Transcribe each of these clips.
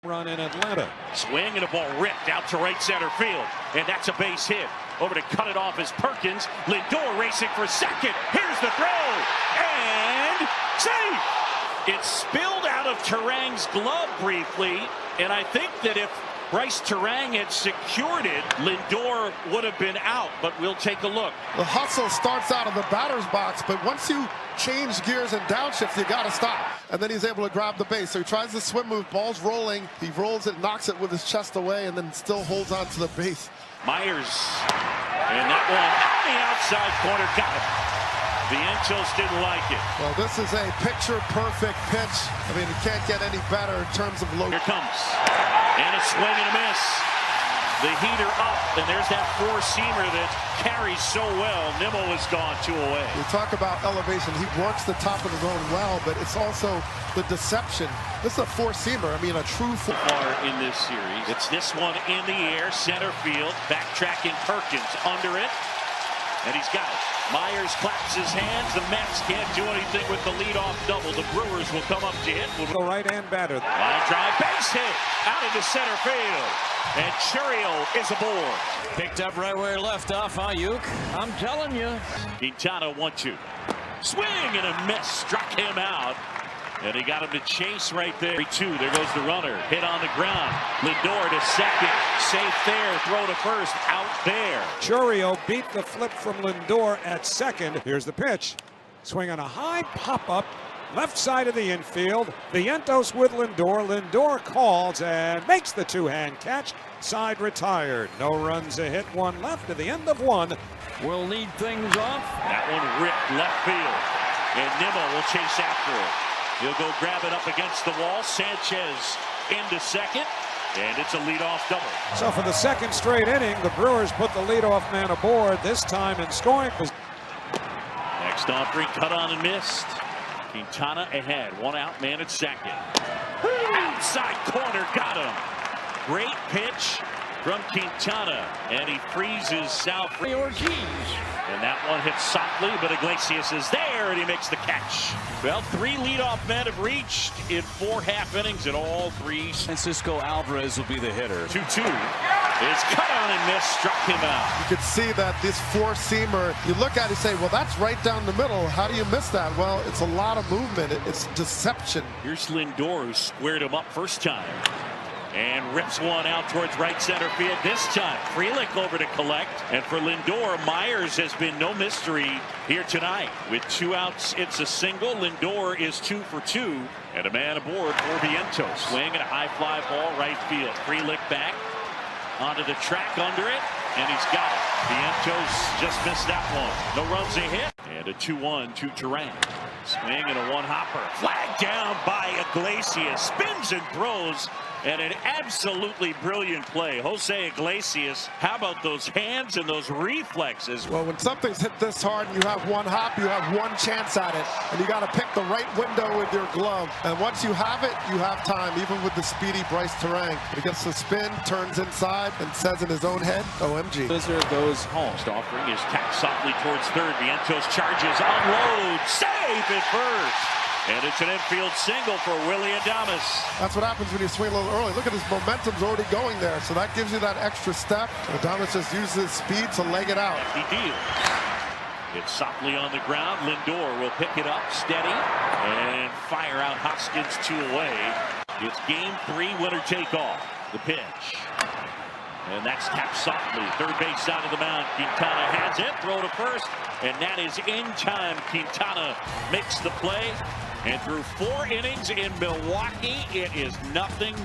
run in Atlanta. Swing and a ball ripped out to right center field, and that's a base hit. Over to cut it off is Perkins. Lindor racing for second. Here's the throw, and safe. It spilled out of Turang's glove briefly, and I think that if Bryce Turang had secured it, Lindor would have been out, but we'll take a look. The hustle starts out of the batter's box, but once you change gears and downshift, you got to stop. And then he's able to grab the base. So he tries the swim move, ball's rolling. He rolls it, knocks it with his chest away, and then still holds on to the base. Myers, and that one on the outside corner, got it. The Vientos didn't like it. Well, this is a picture-perfect pitch. I mean, it can't get any better in terms of low. Here comes, and a swing and a miss. The heater up, and there's that four-seamer that carries so well. Nimmo is gone, 2 away. You talk about elevation. He works the top of the zone well, but it's also the deception. This is a four-seamer. I mean, a true four. Far in this series. It's this one in the air, center field, backtracking Perkins under it, and he's got it. Myers claps his hands. The Mets can't do anything with the leadoff double. The Brewers will come up to hit. The right-hand batter. Line drive, base hit out into center field. And Churio is aboard. Picked up right where he left off, Ayuk. I'm telling you. Quintana 1-2. Swing and a miss. Struck him out. And he got him to chase right there. 3-2. There goes the runner. Hit on the ground. Lindor to second. Safe there. Throw to first. Out there. Churio beat the flip from Lindor at second. Here's the pitch. Swing on a high pop-up. Left side of the infield. Vientos with Lindor. Lindor calls and makes the two-hand catch. Side retired. No runs, a hit, one left to the end of one. We'll lead things off. That one ripped left field. And Nimmo will chase after it. He'll go grab it up against the wall. Sanchez into second. And it's a leadoff double. So for the second straight inning, the Brewers put the leadoff man aboard, this time in scoring position. Next offering, cut on and missed. Quintana ahead, 1 out, man at second. Outside corner, got him. Great pitch from Quintana, and he freezes South Ortiz. And that one hits softly, but Iglesias is there, and he makes the catch. Well, 3 leadoff men have reached in 4 half innings in all 3. Francisco Alvarez will be the hitter. 2-2. It's cut on and missed, struck him out. You could see that this four-seamer, you look at it and say, well, that's right down the middle. How do you miss that? Well, it's a lot of movement. It's deception. Here's Lindor, who squared him up first time. And rips one out towards right center field this time. Frelick over to collect. And for Lindor, Myers has been no mystery here tonight. With 2 outs, it's a single. Lindor is 2 for 2. And a man aboard for Vientos. Swing and a high fly ball right field. Frelick back onto the track under it. And he's got it. Vientos just missed that one. No runs, a hit. And a 2-1 to Turang. Swing and a one-hopper. Flag down by Iglesias. Spins and throws. And an absolutely brilliant play. Jose Iglesias, how about those hands and those reflexes? Well, when something's hit this hard and you have one hop, you have one chance at it. And you got to pick the right window with your glove. And once you have it, you have time, even with the speedy Bryce Turang. He gets the spin, turns inside, and says in his own head, OMG. Visitor goes home. Next offering is tapped softly towards third. Vientos charges, unloads, safe at first. And it's an infield single for Willie Adames. That's what happens when you swing a little early. Look at his momentum's already going there. So that gives you that extra step. Adames just uses his speed to leg it out. He deals. It's softly on the ground. Lindor will pick it up, steady, and fire out Hoskins 2 away. It's game 3, winner take all. The pitch. And that's tapped softly. Third base side of the mound. Quintana has it. Throw to first. And that is in time. Quintana makes the play. And through 4 innings in Milwaukee, it is 0-0.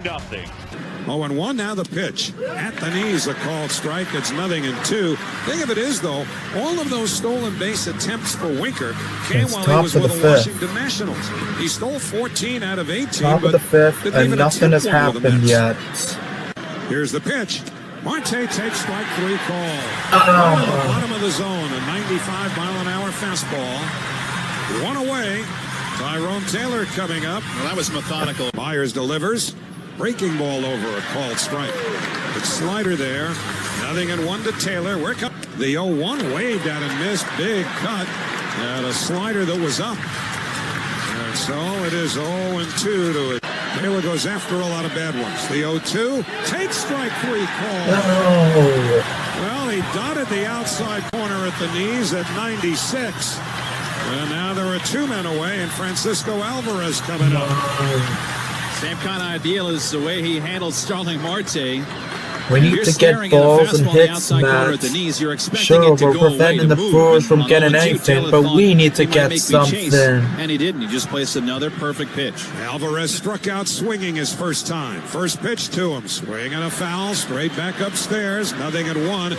0-1 now the pitch. At the knees, a called strike. It's 0-2. Thing of it is, though, all of those stolen base attempts for Winker came while he was with the Washington Nationals. He stole 14 out of 18, top of the 5th, and nothing has happened yet. Here's the pitch. Marte takes strike 3 call. Bottom of the zone, a 95-mile-an-hour fastball. 1 away. Tyrone Taylor coming up. Well, that was methodical. Myers delivers. Breaking ball over a called strike. It's slider there. 0-1 to Taylor. The 0-1 waved at and missed. Big cut. And a slider that was up. And so it is 0-2 to it. Taylor goes after a lot of bad ones. The 0-2 takes strike 3 call. No. Well, he dotted the outside corner at the knees at 96. And now there are 2 men away, and Francisco Alvarez coming up. Same kind of ideal as the way he handled Starling Marte. We need to get balls and hits, Matt. Sure, we're preventing the Brewers from getting anything, but we need to get something. And he didn't. He just placed another perfect pitch. Alvarez struck out swinging his first time. First pitch to him. Swing and a foul. Straight back upstairs. Nothing at 1.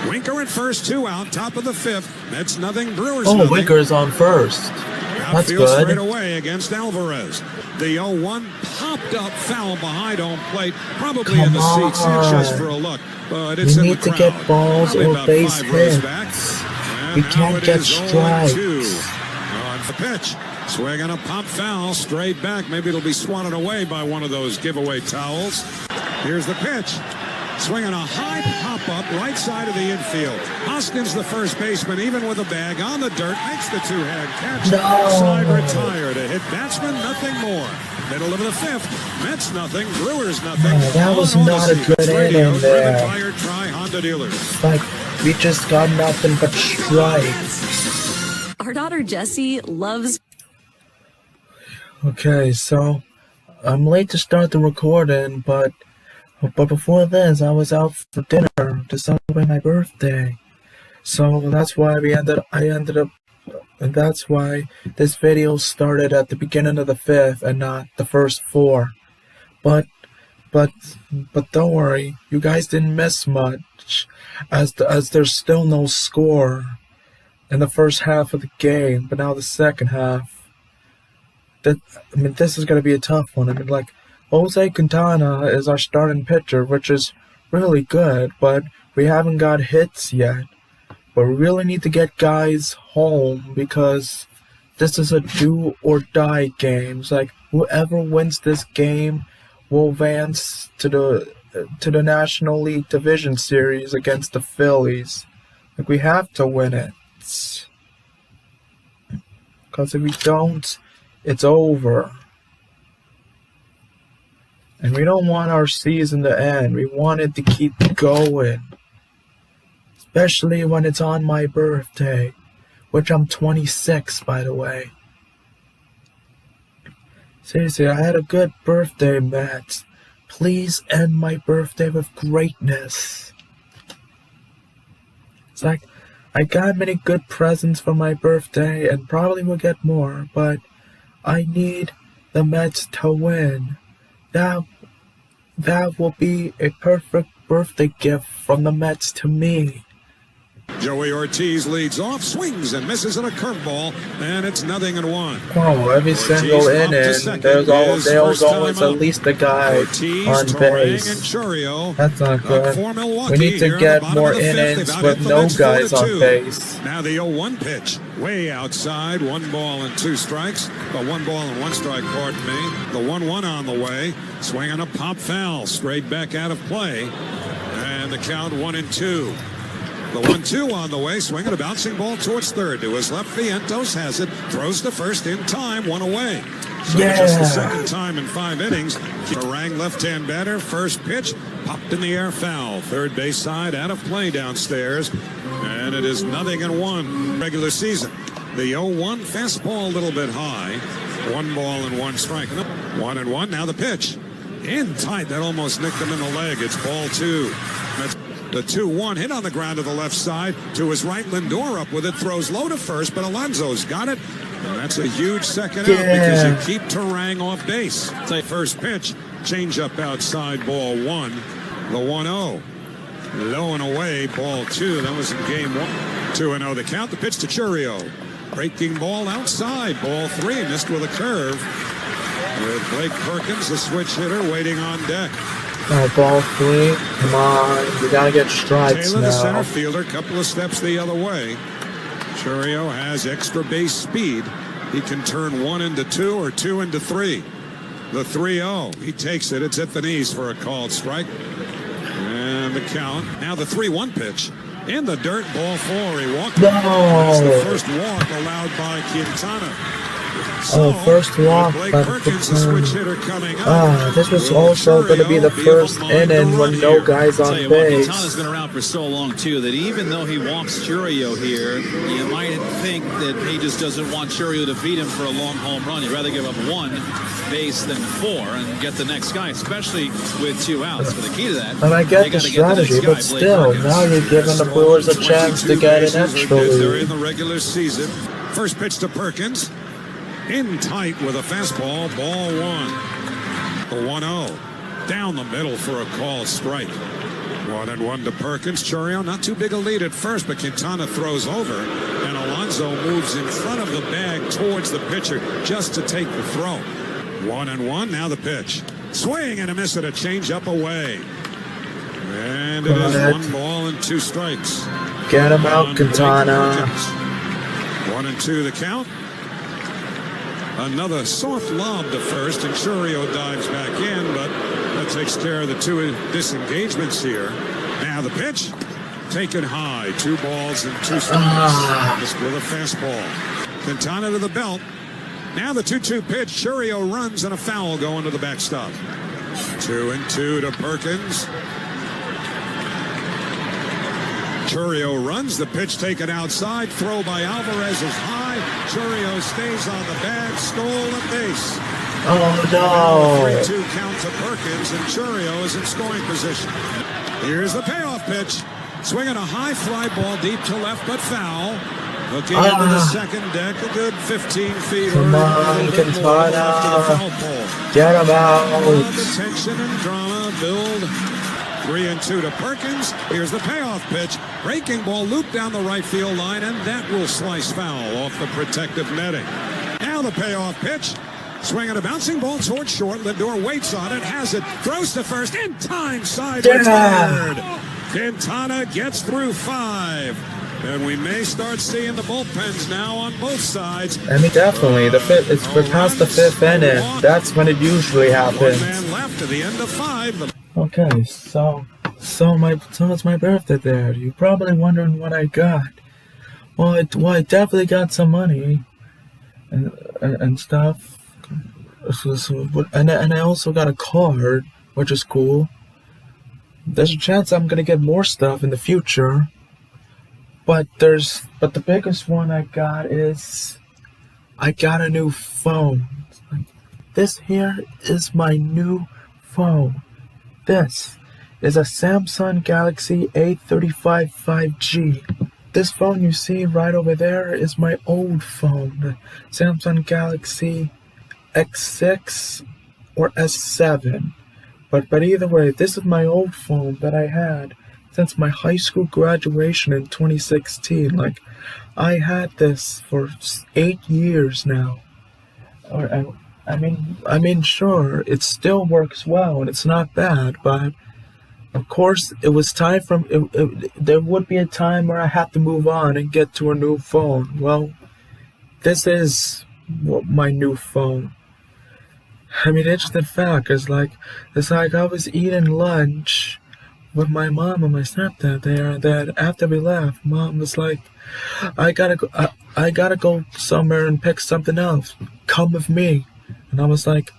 Winker at first, 2 out. Top of the 5th. Mets nothing. Brewers nothing. Oh, Winker's on first. That's Outfield good. Straight away against Alvarez. The 0-1 popped up foul behind home plate. Probably in the seats just for a look. But it's we in need the to get crowd. balls Probably or about base 5 rows hits. back. We And can't now it get is strikes. 0-2. On the pitch. Swing and a pop foul. Straight back. Maybe it'll be swatted away by one of those giveaway towels. Here's the pitch. Swinging a high pop-up right side of the infield. Hoskins, the first baseman, even with a bag on the dirt, makes the 2-hand catch. Side retired. A hit batsman, nothing more. Middle of the 5th. Mets nothing. Brewers nothing. Oh, that was not a good inning there. Tire Tri Honda dealers. Like, we just got nothing but strikes. Our daughter Jessie loves... Okay, so I'm late to start the recording, but before this, I was out for dinner to celebrate my birthday. So that's why that's why this video started at the beginning of the 5th and not the first 4. But don't worry, you guys didn't miss much, as there's still no score in the first half of the game, but now the second half. This is gonna be a tough one. Like, Jose Quintana is our starting pitcher, which is really good, but we haven't got hits yet. But we really need to get guys home because this is a do or die game. It's like, whoever wins this game will advance to the National League Division Series against the Phillies. Like, we have to win it. Because if we don't, it's over. And we don't want our season to end. We want it to keep going. Especially when it's on my birthday. Which I'm 26, by the way. Seriously, I had a good birthday, Matt. Please end my birthday with greatness. It's like, I got many good presents for my birthday and probably will get more, but I need the Mets to win. That will be a perfect birthday gift from the Mets to me. Joey Ortiz leads off, swings and misses on a curveball, and it's 0-1. Oh, every single inning, there's always at least a guy on base. That's not good. We need to get more innings with no guys on base. Now the 0-1 pitch, way outside, 1 ball and 2 strikes. Well, 1 ball and 1 strike, pardon me. The 1-1 on the way, swinging a pop foul, straight back out of play, and the count 1-2. The 1-2 on the way, swinging a bouncing ball towards third. To his left, Vientos has it, throws to first in time, 1 away. So just the second time in 5 innings. Terang left-hand batter, first pitch, popped in the air, foul. Third base side, out of play downstairs. And it is 0-1 regular season. The 0-1 fastball a little bit high. 1 ball and 1 strike. 1-1, now the pitch. In tight, that almost nicked him in the leg. It's ball 2. That's the 2-1 hit on the ground to the left side. To his right, Lindor up with it. Throws low to first, but Alonso's got it. And that's a huge second out because you keep Terang off base. First pitch, change up outside, ball 1. The 1-0. Low and away, ball 2. That was in game 1. 2-0 the count. The pitch to Churio. Breaking ball outside, ball 3. Missed with a curve. With Blake Perkins, the switch hitter, waiting on deck. Oh, ball 3. Come on. We gotta get strikes Taylor, now. the center fielder, couple of steps the other way. Churio has extra base speed. He can turn 1 into 2 or 2 into 3. The 3-0. He takes it. It's at the knees for a called strike. And the count. Now the 3-1 pitch. In the dirt, ball 4. He walked. No. That's the first walk allowed by Quintana. Oh, first walk by the Quintana. This was also going to be the first inning when no guys on base. Quintana's been around for so long, too, that even though he walks Churio here, you might think that he just doesn't want Churio to beat him for a long home run. He'd rather give up 1 base than 4 and get the next guy, especially with 2 outs. But the key to that, and I get the strategy, but still, now you're giving the Brewers a chance to get an extra lead. During the regular season. First pitch to Perkins. In tight with a fastball. Ball 1. The 1-0. Down the middle for a called strike. 1-1 to Perkins. Churio not too big a lead at first, but Quintana throws over, and Alonso moves in front of the bag towards the pitcher just to take the throw. 1-1. Now the pitch. Swing and a miss at a changeup away. And it is 1 ball and 2 strikes. Get him out, Quintana. 1-2 the count. Another soft lob to first, and Churio dives back in, but that takes care of the 2 disengagements here. Now the pitch, taken high, 2 balls and 2 strikes with a fastball. Quintana to the belt. Now the 2-2 pitch. Churio runs and a foul going to the backstop. 2-2 to Perkins. Churio runs, the pitch taken outside, throw by Alvarez is high, Churio stays on the bag, stole a base. Oh no! 3-2 count to Perkins, and Churio is in scoring position. Here's the payoff pitch, swinging a high fly ball deep to left, but foul. Looking into the second deck, a good 15 feet. Come on, Quintana. Get him out. The tension and drama build. 3-2 to Perkins. Here's the payoff pitch. Breaking ball looped down the right field line, and that will slice foul off the protective netting. Now the payoff pitch. Swinging a bouncing ball towards short. Lindor waits on it, has it, throws to first, in time, side retired. Quintana gets through 5. And we may start seeing the bullpens now on both sides. I mean, definitely. We're past the 5th inning. That's when it usually happens. 1 man left to the end of 5. Okay, so it's my birthday there. You're probably wondering what I got. Well, I definitely got some money and stuff. And I also got a card, which is cool. There's a chance I'm gonna get more stuff in the future. But the biggest one I got is I got a new phone. This here is my new phone. This is a Samsung Galaxy A35 5G. This phone you see right over there is my old phone, the Samsung Galaxy X6 or S7. But either way, this is my old phone that I had since my high school graduation in 2016. Like, I had this for 8 years now. I mean, sure, it still works well and it's not bad, but of course, it was time there would be a time where I had to move on and get to a new phone. Well, this is my new phone. I mean, interesting fact is it's like I was eating lunch with my mom and my stepdad there, and then after we left, Mom was like, I gotta go somewhere and pick something else. Come with me. And I was like,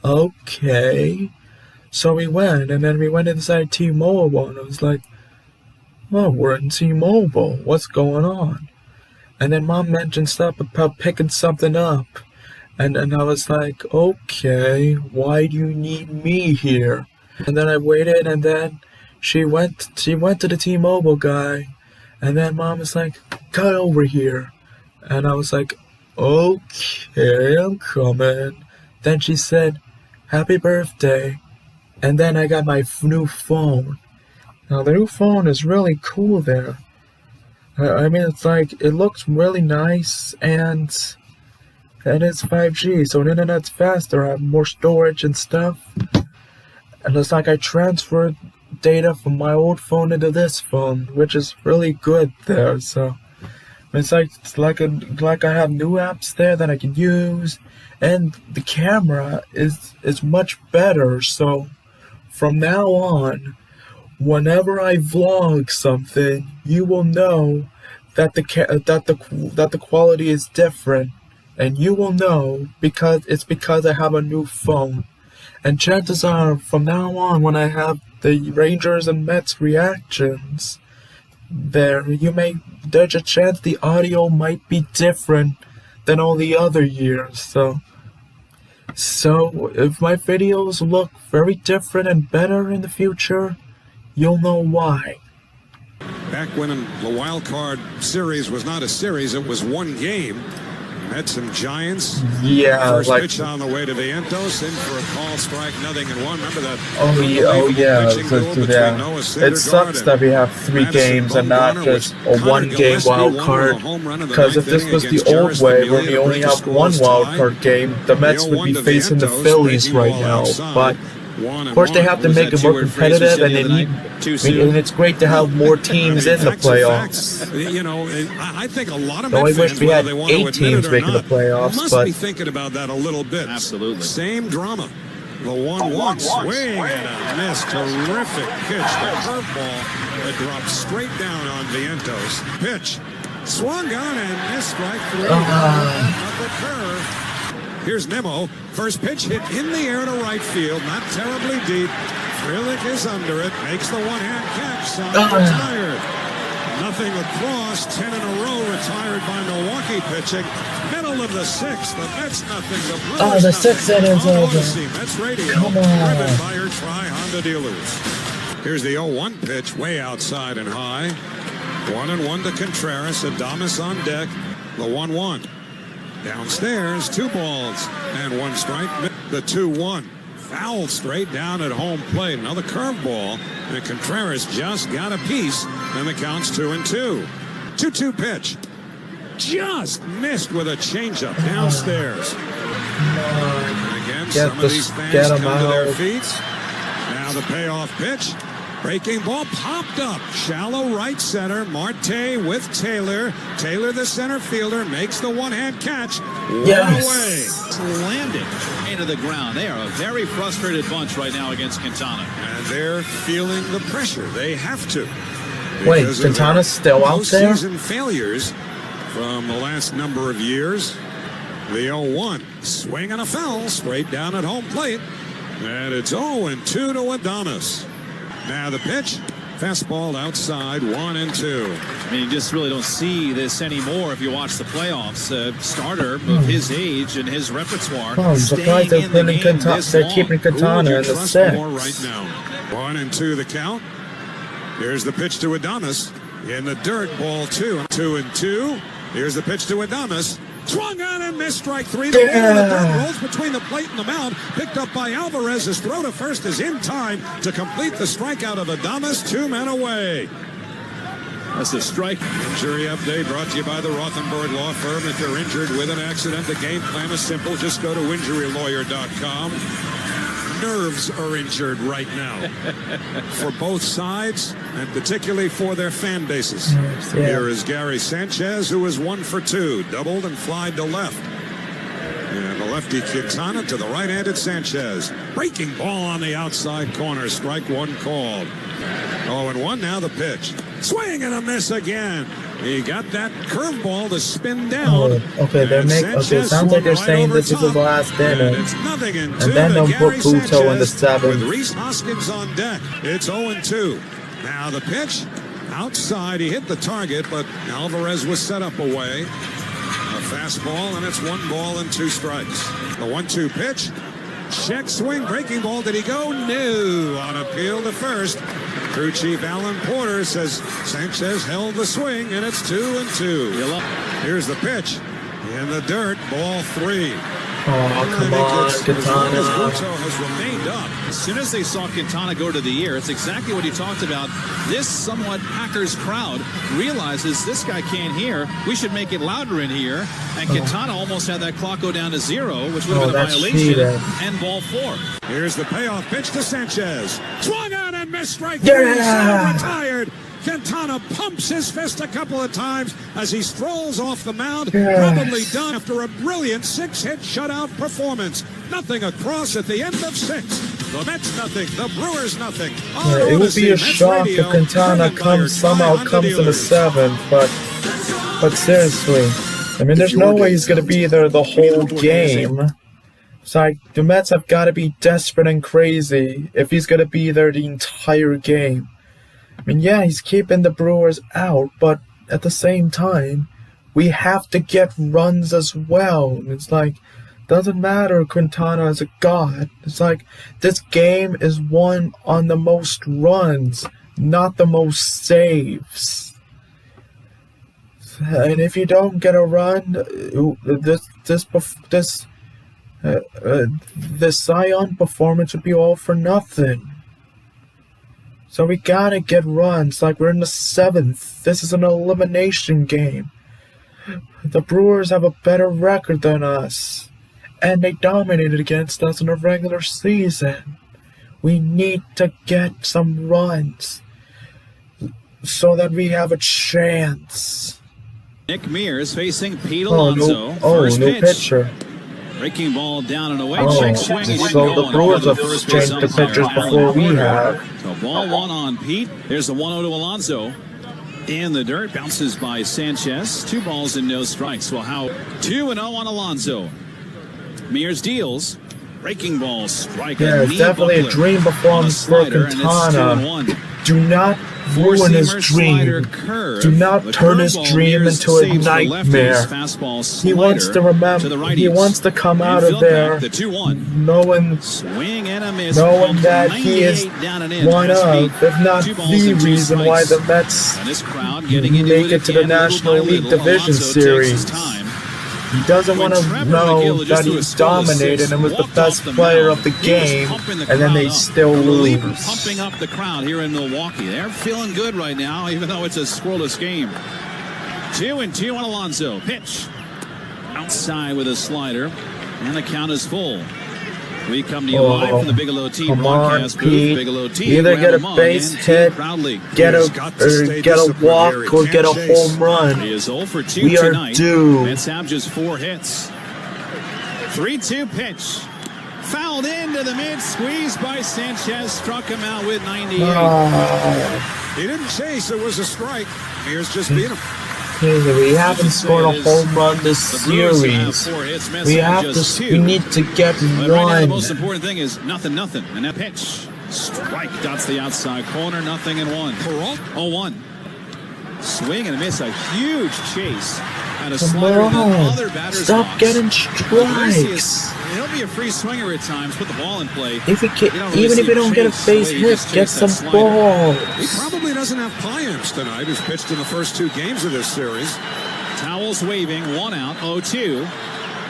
okay. So we went, and then we went inside T-Mobile, and I was like, oh, we're in T-Mobile. What's going on? And then Mom mentioned stuff about picking something up. And I was like, okay, why do you need me here? And then I waited, and then she went to the T-Mobile guy, and then Mom was like, cut over here. And I was like, okay, I'm coming. Then she said, happy birthday. And then I got my new phone. Now the new phone is really cool there. I mean, it's like, it looks really nice, and it's 5G, so the internet's faster, I have more storage and stuff. And it's like I transferred data from my old phone into this phone, which is really good there. So it's like I have new apps there that I can use, and the camera is much better. So from now on, whenever I vlog something, you will know that the quality is different. and you will know because I have a new phone. And chances are, from now on, when I have the Rangers and Mets reactions, there's a chance the audio might be different than all the other years. So if my videos look very different and better in the future, you'll know why. Back when the wild card series was not a series, it was one game. Mets and Giants. Yeah, first like pitch on the way to the Entos, in for a call, strike, 0-1. Remember that? It sucks that we have 3 games and not just a 1-game wild card. Because if this was the old way, where we only have 1 wild card game, the Mets would be facing the Phillies right now. But of course, they have to make it more competitive, and and it's great to have more teams in the playoffs. You know, I think a lot of Though I wish fans, we had they want 8 teams making the playoffs, must but be thinking about that a little bit. Absolutely. Same drama. The 1-1 swing and a miss. Terrific pitch. The curveball that drops straight down on Vientos. Pitch. Swung on and missed strike 3. Upper curve. Here's Nemo. First pitch hit in the air to right field. Not terribly deep. Frelick is under it. Makes the one-hand catch. Retired. Nothing across. 10 in a row retired by Milwaukee pitching. Middle of the 6th. The Mets nothing. The Brewers the 6th inning's over. Mets radio. Come on. Driven by your Tri-Honda dealers. Here's the 0-1 pitch. Way outside and high. 1-1 to Contreras. Adames on deck. The 1-1. Downstairs, 2 balls and 1 strike. The 2-1. Fouled straight down at home plate. Another curveball. And Contreras just got a piece. And the count's 2-2. 2-2 pitch. Just missed with a changeup downstairs. And again, some of these fans come to their feet. Now the payoff pitch. Breaking ball popped up. Shallow right center. Marte with Taylor. Taylor, the center fielder, makes the one-hand catch. Yes. Landed into the ground. They are a very frustrated bunch right now against Quintana. And they're feeling the pressure. They have to. Wait, Quintana's still out there? Postseason failures from the last number of years. The 0-1. Swing and a foul straight down at home plate. And it's 0-2 to Adames. Now the pitch, fastball outside, 1-2. I mean, you just really don't see this anymore if you watch the playoffs. Starter of his age and his repertoire. I'm surprised they're keeping Quintana in the 6th. Right now. 1-2 the count. Here's the pitch to Adames. In the dirt, ball 2. 2-2. Here's the pitch to Adames. Swung on and missed, strike 3. The ball in the dirt rolls between the plate and the mound. Picked up by Alvarez. His throw to first is in time to complete the strikeout of Adames. 2 men away. That's a strike. Injury update brought to you by the Rothenberg Law Firm. If you're injured with an accident, the game plan is simple. Just go to injurylawyer.com. Nerves are injured right now for both sides, and particularly for their fan bases. Here is Gary Sanchez, who is 1 for 2, doubled and flied to left. And the lefty Quintana to the right-handed Sanchez. Breaking ball on the outside corner. Strike 1 called. 0-1 now the pitch. Swing and a miss again. He got that curveball to spin down. Okay, it sounds like they're saying this is his last inning. And then they'll put Buto in the 7th. With Rhys Hoskins on deck. It's 0-2. Now the pitch. Outside, he hit the target, but Alvarez was set up away. A fastball, and it's 1 ball and 2 strikes. The 1-2 pitch. Check swing, breaking ball. Did he go? No. On appeal to first. Crew chief Alan Porter says Sanchez held the swing, and it's 2-2. Here's the pitch. In the dirt, ball 3. Oh, come on, Quintana. Has remained up. As soon as they saw Quintana go to the air, it's exactly what he talked about. This somewhat Packers crowd realizes this guy can't hear. We should make it louder in here. And Quintana almost had that clock go down to 0, which would have been a violation. And ball 4. Here's the payoff pitch to Sanchez. Swung on and missed, strike 3. Retired. Quintana pumps his fist a couple of times as he strolls off the mound. Probably done after a brilliant 6-hit shutout performance. Nothing across at the end of 6. The Mets nothing. The Brewers nothing. It would be a shock if Quintana somehow comes in the 7th, but seriously, I mean, there's no way he's going to be there the whole game. It's like, the Mets have got to be desperate and crazy if he's going to be there the entire game. I mean, yeah, he's keeping the Brewers out, but at the same time, we have to get runs as well. It's like, doesn't matter Quintana is a god. It's like, this game is won on the most runs, not the most saves. And if you don't get a run, this Cy Young performance would be all for nothing. So we gotta get runs. Like, we're in the 7th. This is an elimination game. The Brewers have a better record than us, and they dominated against us in the regular season. We need to get some runs so that we have a chance. Nick Mears facing Pete Alonso. New pitcher. Breaking ball down and away. So the Brewers have changed the pitchers before we have. So ball one on Pete. There's a 1-0 to Alonso. In the dirt, bounces by Sanchez. 2 balls and no strikes. Well, how 2-0 on Alonso. Mears deals. Breaking ball, strike. Yeah, it's definitely a dream performance for Quintana. Do not ruin his dream. Do not turn his dream into a nightmare. He wants to remember. He wants to come out of there knowing that he is one of, if not the reason why the Mets make it to the National League Division Series. He doesn't want to know that he dominated and was the best player of the game, and then they still lose. Pumping up the crowd here in Milwaukee. They're feeling good right now, even though it's a scoreless game. 2-2 on Alonso. Pitch. Outside with a slider, and the count is full. We come to you live from the Bigelow Tea broadcast booth. Bigelow Tea. Either get a base hit, get a walk, or get a home run. He is 0 for 2 we tonight. Are due. Mets have just 4 hits. 3-2 pitch. Fouled into the mid, squeezed by Sanchez, struck him out with 98. He didn't chase, it was a strike. Mears just beat him. We haven't scored a home run this series. We need to get one. one. Right, the most important thing is nothing, and that pitch. Strike dots the outside corner, 0-1. 0-1. Swing and a miss, a huge chase. And a slider in the other batter's Stop box. Getting strikes. He'll be a free swinger at times, put the ball in play. If even if you don't get a base hit, get some balls. He probably doesn't have Payamps tonight, who's pitched in the first 2 games of this series. Towels waving, 1 out, 0-2.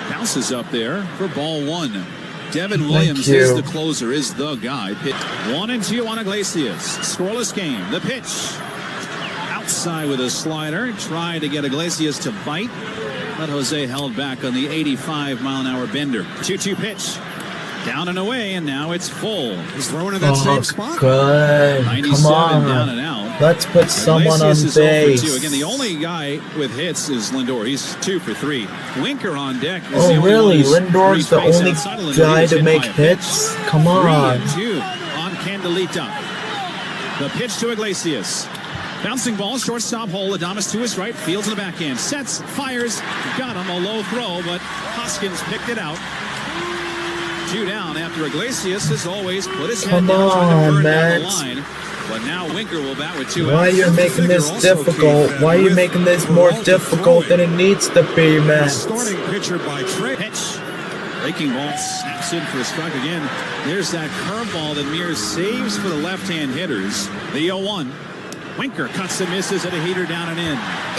Bounces up there for ball 1. Devin Williams is the closer, is the guy. 1-2 on Iglesias. Scoreless game. The pitch. Outside with a slider. Tried to get Iglesias to bite. But Jose held back on the 85-mile-an-hour bender. 2-2 pitch. Down and away, and now it's full. He's throwing in that same spot. Good. 97 Come on. down and out. Let's put someone on base. 0 for 2. Again, the only guy with hits is Lindor. He's 2 for 3. Winker on deck. Is the really? only Lindor's the only guy to make hits? Come on. 3-2 on Candelita. The pitch to Iglesias. Bouncing ball, shortstop hole. Adames to his right, fields in the backhand. Sets, fires, got him. A low throw, but Hoskins picked it out. 2 down after Iglesias has always put his head down, trying to burn down the line. But now Winker will bat with 2 outs. Why are you making this difficult? Why are you making this more difficult than it needs to be, man? Starting pitcher by Trey. Pitch. Breaking ball snaps in for a strike again. There's that curveball that Mears saves for the left-hand hitters. The 0-1. Winker cuts and misses at a heater down and in.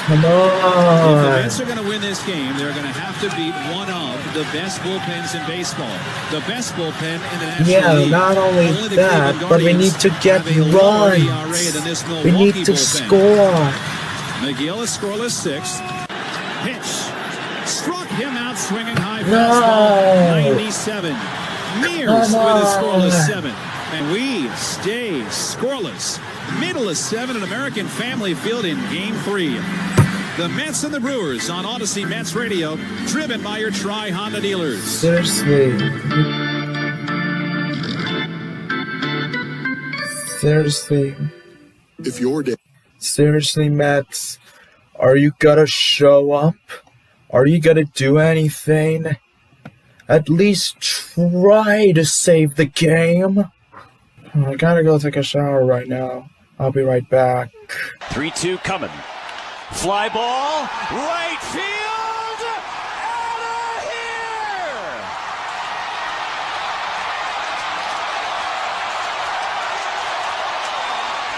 Come on. If the Mets are going to win this game, they're going to have to beat one of the best bullpens in baseball. The best bullpen in the National League. Not only that, but we need to get runs. We need to score. McGill is scoreless 6th. Pitch. Struck him out swinging high fastball. 97. Mears with a scoreless 7th. And we stay scoreless. Middle of 7 at American Family Field in Game 3. The Mets and the Brewers on Odyssey Mets Radio, driven by your Tri-Honda dealers. Seriously. If you're Seriously, Mets, are you gonna show up? Are you gonna do anything? At least try to save the game. I gotta go take a shower right now. I'll be right back. 3-2 coming. Fly ball, right field, out of here!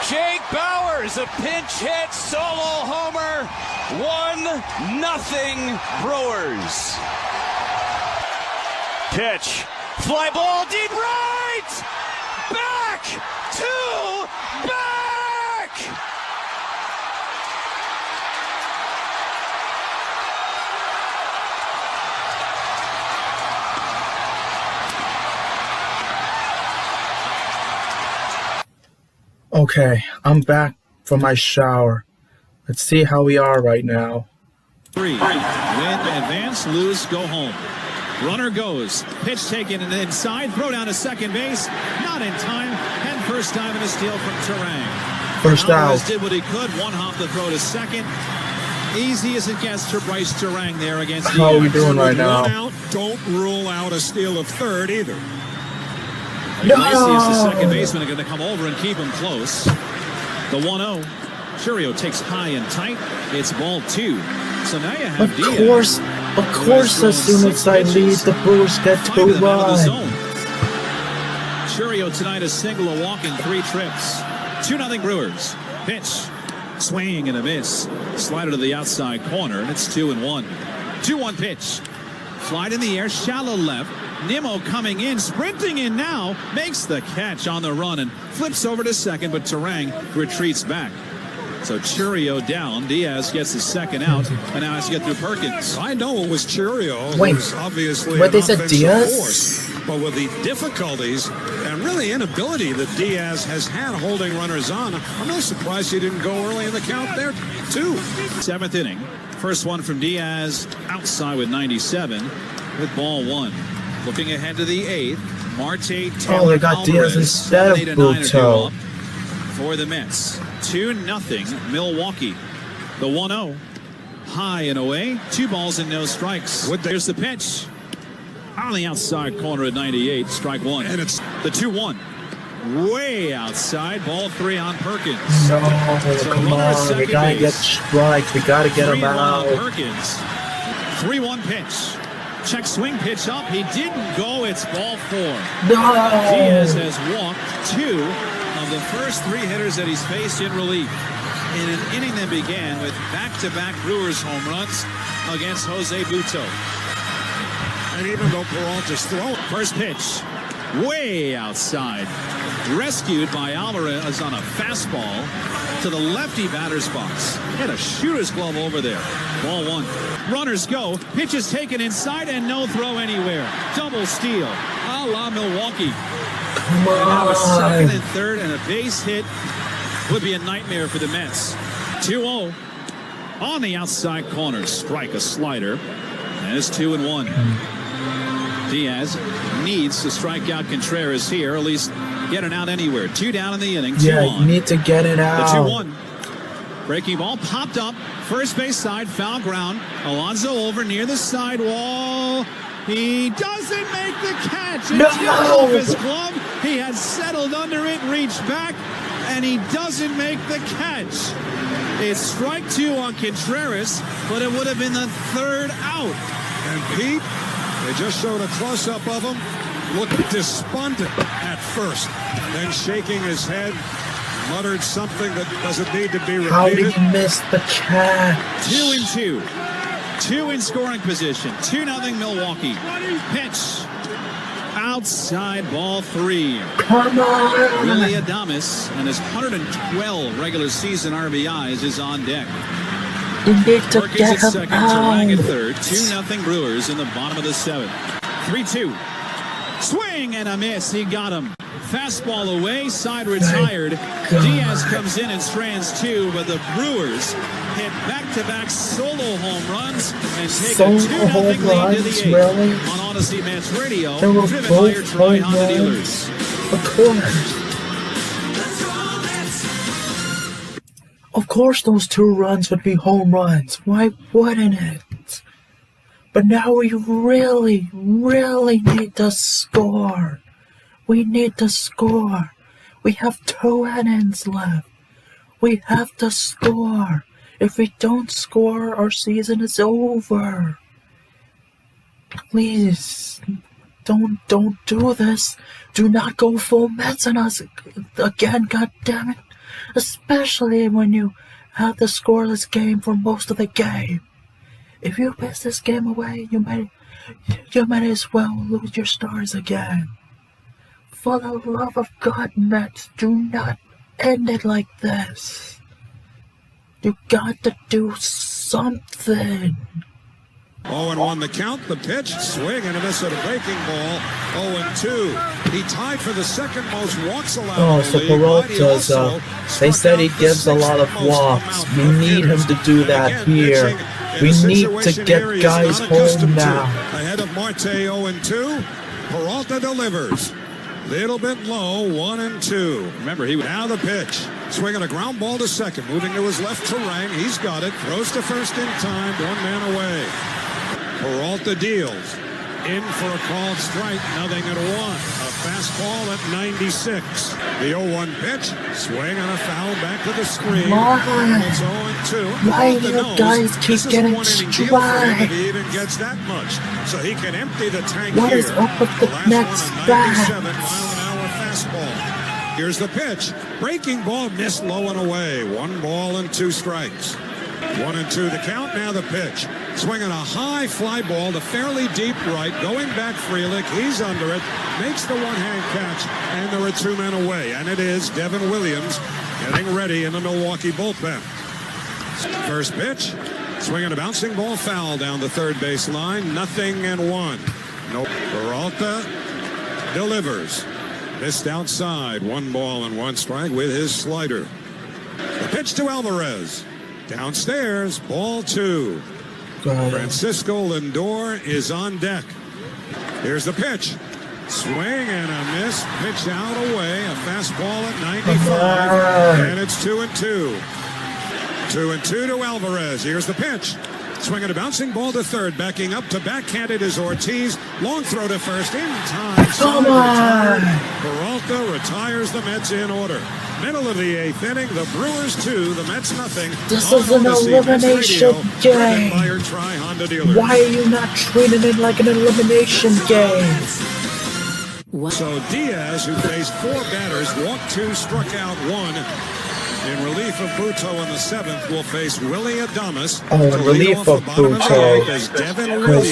Jake Bauers, a pinch hit, solo homer, 1-0 Brewers. Pitch, fly ball, deep right! Back to back! Okay, I'm back from my shower. Let's see how we are right now. 3. Win, advance, lose, go home. Runner goes. Pitch taken and inside. Throw down to second base. Not in time. And first time in a steal from Terang. First out. Did what he could. One hop the throw to second. Easy as it gets for Bryce Terang there against How are we doing right now? Out, don't rule out a steal of third either. No! Iglesias, the second baseman, are going to come over and keep him close. The 1-0. Churio takes high and tight. It's ball 2. So now you have Diaz. Of course, as soon as I leave, the Brewers get 2 runs. Churio tonight a single, a walk in 3 trips. 2-0 Brewers. Pitch. Swing and a miss. Slider to the outside corner, and it's 2-1. 2-1 pitch. Fly in the air, shallow left. Nimmo coming in, sprinting in now, makes the catch on the run and flips over to second, but Terang retreats back. So Churio down, Diaz gets his second out, and now has to get through Perkins. I know it was Churio. Wait, who's obviously what an they said, offensive Diaz? force, but with the difficulties and really inability that Diaz has had holding runners on, I'm really surprised he didn't go early in the count there, too. 7th inning. First one from Diaz, outside with 97, with ball 1. Looking ahead to the 8th, Marte, Taylor, Oh, they got Diaz instead of Buto. For the Mets. 2-0 Milwaukee. The 1-0. High and away. 2 balls and no strikes. There's the pitch. On the outside corner at 98. Strike 1. And it's the 2-1. Way outside. Ball 3 on Perkins. No, come on. We gotta get strikes. We gotta get him out. Perkins. 3-1 pitch. Check swing pitch up. He didn't go. It's ball 4. No! Diaz has walked 2 of the first 3 hitters that he's faced in relief. In an inning that began with back-to-back Brewers home runs against Jose Buto. And even though Peralta's throwing. First pitch. Way outside. Rescued by Alvarez on a fastball to the lefty batter's box. Hit a shooter's glove over there. Ball 1. Runners go. Pitch is taken inside and no throw anywhere. Double steal. A la Milwaukee. Come on. And now a second and third and a base hit would be a nightmare for the Mets. 2-0 on the outside corner. Strike, a slider. And it's 2-1. Diaz needs to strike out Contreras here, or at least get it out anywhere. 2 down in the inning. 2 Yeah, on. you need to get it out. The 2-1. Breaking ball popped up. First base side, foul ground. Alonso over near the sidewall. He doesn't make the catch. It tips off his glove. He has settled under it, reached back, and he doesn't make the catch. It's strike 2 on Contreras, but it would have been the 3rd out. And Pete, they just showed a close-up of him. Looked despondent at first. Then shaking his head, muttered something that doesn't need to be repeated. How did he miss the catch? 2-2. 2 in scoring position. 2-0 Milwaukee. Pitch. Outside, ball 3. Come on. Willie Adames and his 112 regular season RBIs is on deck. You need to Perkins get at him second, Terang out. at third. 2-0 Brewers in the bottom of the 7th. 3-2. Swing and a miss. He got him. Fastball away, side retired. Diaz comes in and strands 2, but the Brewers hit back-to-back solo home runs and take a 2-0 lead to the 8th. Really? On Odyssey Mets Radio, They were driven by your both Tri-Honda home dealers. runs. Of course. Of course those 2 runs would be home runs. Why wouldn't it? But now we really need to score. We need to score. We have 2 innings left. We have to score. If we don't score, our season is over. Please, don't do this. Do not go full Mets on us again, goddammit. Especially when you have the scoreless game for most of the game. If you piss this game away, you might as well lose your stars again. For the love of God, Mets, do not end it like this. You got to do something. 0-1 the count, the pitch, swing and a miss at a breaking ball. 0-2. He tied for the second most walks allowed. Oh, so Peralta's, they said he gives a lot of walks. We need him to do that here. We need to get guys home now. Ahead of Marte, 0-2. Peralta delivers. Little bit low, 1-2. Remember, he now the pitch. Swinging a ground ball to second. Moving to his left to right. He's got it. Throws to first in time. 1 man away. Peralta deals. In for a called strike. 0-1. A fastball at 96. The 0-1 pitch. Swing on a foul back to the screen. It's 0-2. Why do you guys keep getting strikes? He even gets that much. So he can empty the tank. What is up with the Mets bat? 97-mile-an-hour fastball. Here's the pitch. Breaking ball missed low and away. 1 ball and 2 strikes. 1-2 the count. Now the pitch. Swinging a high fly ball to fairly deep right. Going back Frelick. He's under it. Makes the one-hand catch. And there are 2 men away. And it is Devin Williams getting ready in the Milwaukee bullpen. First pitch. Swinging a bouncing ball foul down the third base line. 0-1. No. Peralta delivers. Missed outside. 1 ball and 1 strike with his slider. The pitch to Alvarez. Downstairs, ball 2. Francisco Lindor is on deck. Here's the pitch. Swing and a miss. Pitch out away. A fastball at 95. And it's 2-2. 2-2 to Alvarez. Here's the pitch. Swinging a bouncing ball to third. Backing up to backhanded is Ortiz. Long throw to first in time. Come on. Peralta retires the Mets in order. Middle of the 8th inning. The Brewers 2, the Mets nothing. This is an elimination game. Why are you not treating it like an elimination game? So Diaz, who faced 4 batters, walked 2, struck out 1. In relief of Buto in the 7th, will face Willie Adames. Oh, in relief of Buto.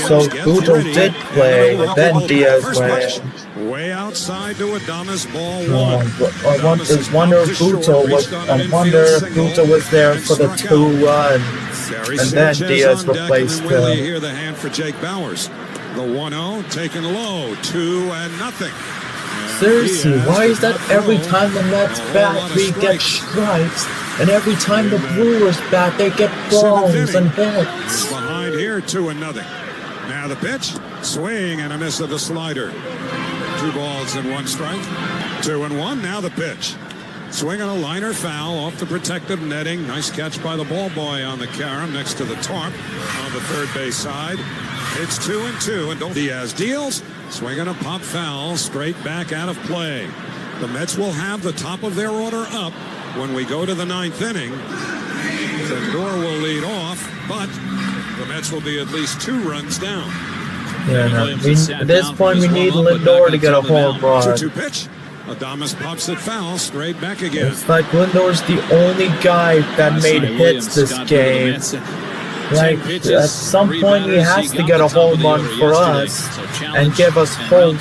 So Buto did play, but then Diaz went. Way outside to Adames, ball 1. I wonder if Buto was there for the 2 runs, and then Diaz replaced him. You hear the hand for Jake Bowers. The 1-0 taken low, 2-0. Seriously, why is that every time the Mets bat we get strikes, and every time the Brewers bat they get balls and hits? Behind here, 2-0. Now the pitch, swing and a miss of the slider. 2 balls and 1 strike. 2-1. Now the pitch. Swing on a liner foul off the protective netting. Nice catch by the ball boy on the carom next to the tarp on the third base side. It's 2-2, and Diaz deals. Swinging a pop foul straight back out of play. The Mets will have the top of their order up when we go to the 9th inning. Lindor will lead off, but the Mets will be at least 2 runs down. Yeah, at this point we need Lindor to get a home run. 2-2 pitch. Adames pops it foul straight back again. It's like Lindor's the only guy that made hits this game. Like, at some point he has to get a home run for us and give us hope,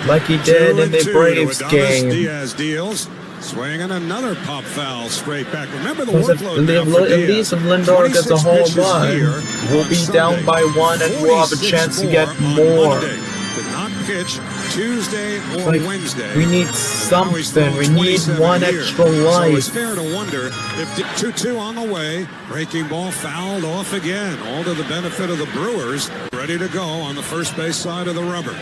like he did in the Braves game. Diaz deals. Swinging another pop foul straight back. Remember the workload. At least if Lindor gets a home run, we'll be down by 1 and we'll have a chance to get more. Did not pitch Tuesday or Wednesday. We need something. We need 1 extra life. So it's fair to wonder if 2-2 on the way. Breaking ball fouled off again. All to the benefit of the Brewers. Ready to go on the first base side of the rubber.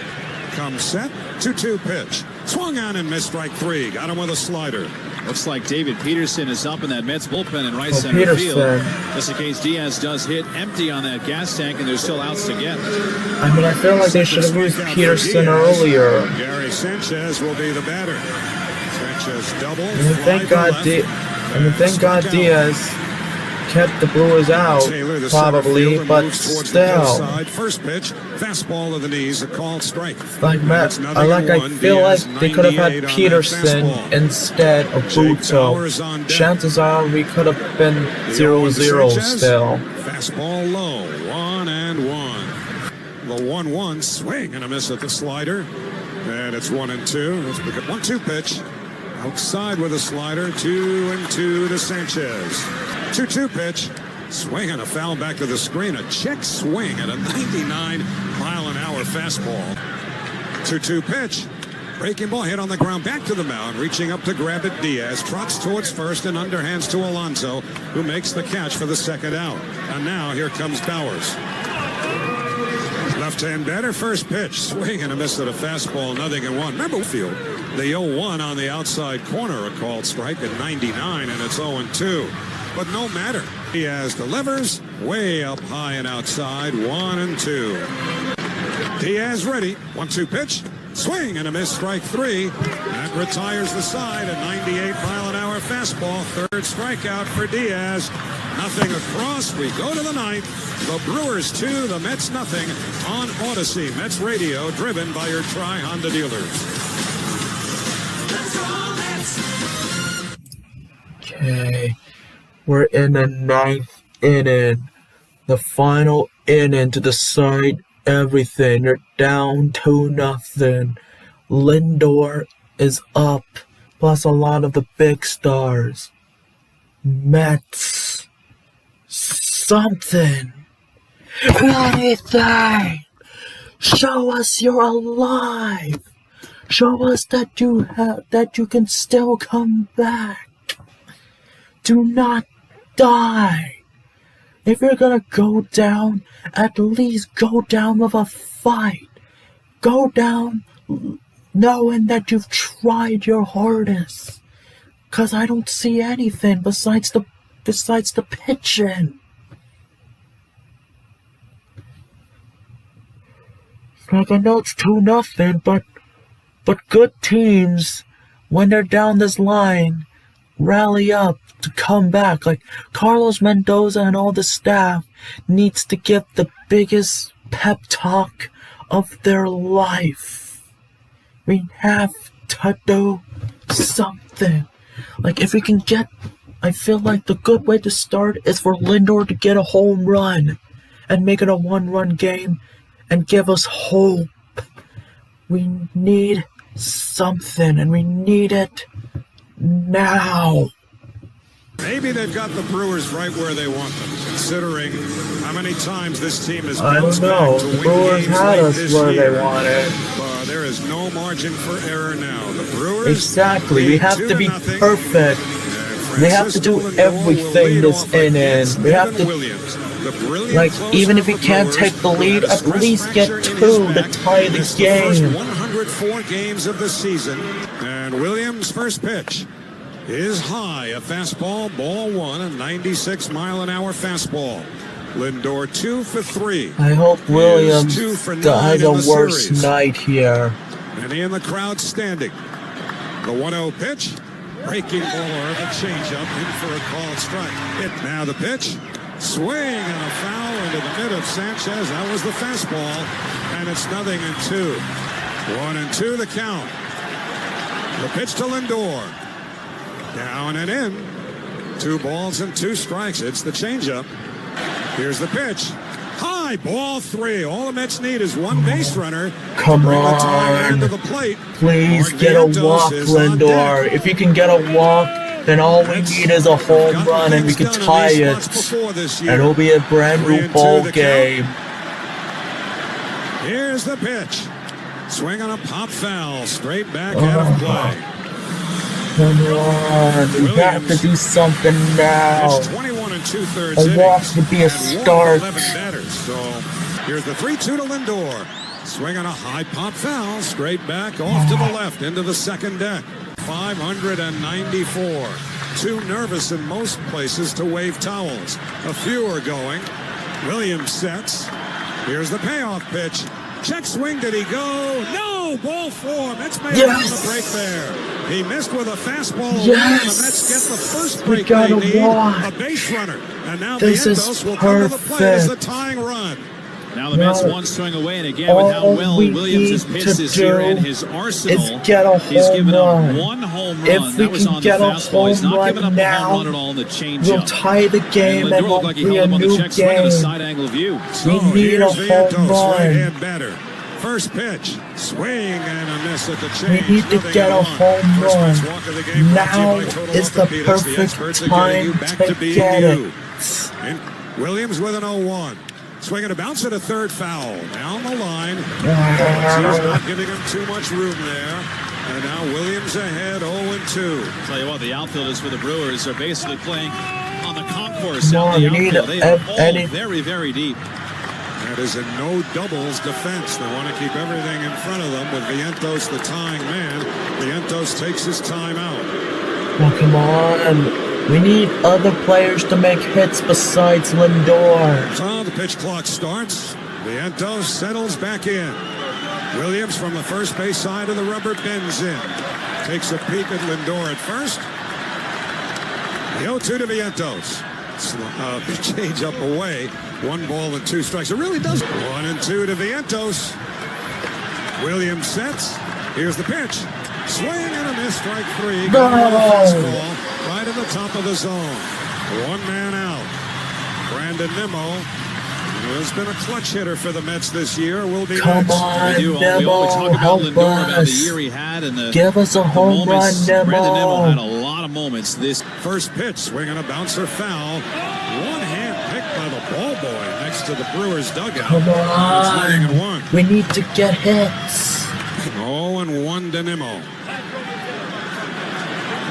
comes set. 2-2 pitch. Swung on and missed, strike 3. Got him with a slider. Looks like David Peterson is up in that Mets bullpen in right Oh, center Peterson. field. Just in case Diaz does hit empty on that gas tank and there's still outs to get. I mean, I feel like they should have moved Peterson earlier. Gary Sanchez will be the batter. Sanchez double. Thank God Diaz kept the Brewers out, probably, but still. First pitch, fastball to the knees, a called strike. I feel like they could have had Peterson instead of Buto. Chances are we could have been 0-0 still. Fastball low, 1-1. The 1-1 swing and a miss at the slider. And it's 1-2. Let's pick up 1-2 pitch. Outside with a slider, 2-2 to Sanchez. 2-2 pitch. Swing and a foul back to the screen. A check swing at a 99-mile-an-hour fastball. 2-2 pitch. Breaking ball hit on the ground. Back to the mound. Reaching up to grab it. Diaz trots towards first and underhands to Alonso, who makes the catch for the second out. And now here comes Bowers. Left-hand batter, first pitch. Swing and a miss at a fastball. 0-1. Remember field. The 0-1 on the outside corner. A called strike at 99, and it's 0-2. But no matter. Diaz delivers way up high and outside. 1-2. Diaz ready. 1-2 pitch. Swing and a miss, strike 3. That retires the side. A 98-mile-an-hour fastball. Third strikeout for Diaz. Nothing across. We go to the ninth. The Brewers 2, the Mets nothing. On Odyssey Mets Radio, driven by your Tri-Honda dealers. Okay. We're in the ninth inning. The final inning to decide everything. You're down 2-0. Lindor is up, plus a lot of the big stars. Mets. Something. Anything. Show us you're alive. Show us that you can still come back. Do not die. If you're gonna go down, at least go down with a fight. Go down knowing that you've tried your hardest. 'Cause I don't see anything besides the pitching. Like, I know it's 2-0, but good teams, when they're down this line, rally up to come back. Like, Carlos Mendoza and all the staff needs to give the biggest pep talk of their life. We have to do something. Like, if we can get, I feel like the good way to start is for Lindor to get a home run and make it a 1-run game and give us hope. We need something, and we need it now. Maybe they've got the Brewers right where they want them, considering how many times this team has I don't know. The Brewers had us where they wanted. There is no margin for error now. The Brewers. Exactly. We have to be perfect. We have to do everything this inning. We have to, like, even if we can't take the lead, at least get 2 to tie the game. 104 games of the season, and Williams' first pitch is high, a fastball, ball 1, a 96-mile-an-hour fastball. Lindor 2 for 3. I hope Williams has a worse night here. Many in the crowd standing. The 1-0 pitch. Breaking ball or the changeup in for a called strike. Now the pitch. Swing and a foul into the mid of Sanchez. That was the fastball. And it's 0-2. 1-2 the count. The pitch to Lindor. Down and in. 2 balls and 2 strikes. It's the changeup. Here's the pitch. High, ball 3. All the Mets need is 1 base runner. Come on. Please get a walk, Lindor. If you can get a walk, then all we need is a home run and we can tie it. And it'll be a brand new ball game. Here's the pitch. Swing on a pop foul. Straight back out of play. Come on. We have to do something now. A walk would be a start. So here's the 3-2 to Lindor. Swinging a high pop foul, straight back off to the left into the second deck. 594. Too nervous in most places to wave towels. A few are going. Williams sets. Here's the payoff pitch. Check swing, did he go? No! Ball four. Mets made it on the break there. He missed with a fastball. Yes! The Mets get the first break We got they a need. walk. A base runner. And now This is Vientos will come to the plate as the perfect. tying run. Now the Mets one swing away, and again with how well Williams has pitched this year and his arsenal, get a he's given home up run. one home run. If we That was can on get the a fastball. He's home not giving run up a now, home run at all on the changeup. we'll tie the game and Lindor it'll looked like he be held a him on the new check swing on a game. side angle view. So We need a here's home Vientos, run. right-hand batter. First pitch, swing and a miss at the change. We need to Nothing get a in one. home First run. pitch walk of the game brought to you Now by Total is the Orthopedics. The perfect experts are getting you time back to to being get you. it. And Williams with an 0-1. Swinging a bounce at a third foul. Down the line. He's not giving him too much room there. And now Williams ahead 0-2. Tell you what, the outfielders for the Brewers are basically playing on the concourse Come out on, the we need outfield. They are all any- very, very deep. That is a no doubles defense. They want to keep everything in front of them with Vientos the tying man. Vientos takes his time out. Oh, come on. We need other players to make hits besides Lindor. So the pitch clock starts. Vientos settles back in. Williams from the first base side of the rubber bends in. Takes a peek at Lindor at first. The 0-2 to Vientos. Change up away. 1-2 strikes. It really does. 1-2 to Vientos. Williams sets. Here's the pitch. Swing and a miss. Strike three. No. Fastball right at the top of the zone. One man out. Brandon Nimmo, who has been a clutch hitter for the Mets this year, will be Come next. on, We always talk Nimmo, about help Lindor, about the us. year he had and the Give us a home run, moments. Brandon Nimmo had a Nimmo. lot of moments this. First pitch, swinging a bouncer foul. One hand picked by the ball boy next to the Brewers dugout. Come It's leading on. at 1. We need to get hits. 0-1 to Nimmo.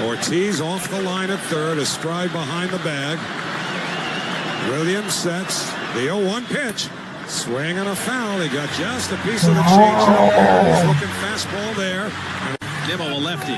Ortiz off the line at third, a stride behind the bag. Williams sets the 0-1 pitch. Swing and a foul. He got just a piece of the changeup. He's looking fastball there. Nimmo, a lefty.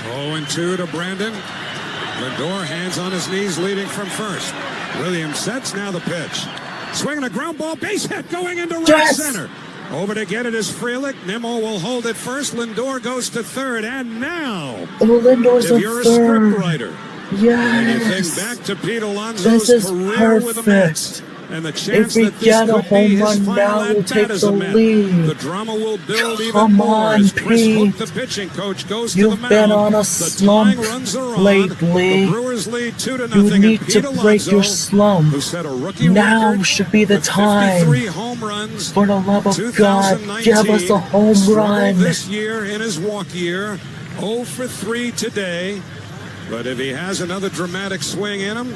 0-2 to Brandon. Lindor, hands on his knees, leading from first. Williams sets, now the pitch. Swinging a ground ball, base hit, going into right Yes! center. Over to get it is Frelick. Nimmo will hold it first. Lindor goes to third. And now, Oh, Lindor's if a you're a third. scriptwriter, and you Yes. think back to Pete This Alonso's is career with the Mets, perfect. and the chance If we that this get a could be home his run final now, we'll at-bat take as the a Met, lead. the drama will build even Come more on, as Chris Hook, Pete. the pitching coach, goes to You've the been mound. on a The slump tying runs are on. lately. The Brewers lead 2-0. You need and to Pete break your Alonso, slump. who set a rookie Now record should be the with time. 53 home runs. For the love of God, 2019, give us a home struggled run. this year in his walk year. 0 for 3 today. But if he has another dramatic swing in him,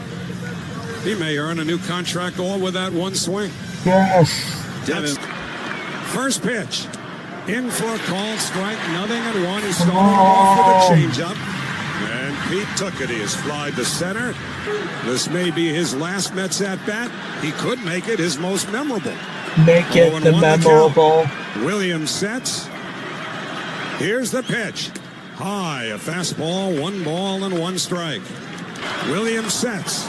he may earn a new contract all with that one swing. Yes. That's first pitch. In for a called strike, 0-1. He started off with a changeup. And Pete took it. He has flied to center. This may be his last Mets at-bat. He could make it his most memorable. Make it 0-1 the count. memorable. Williams sets. Here's the pitch. High, a fastball, 1 strike. Williams sets.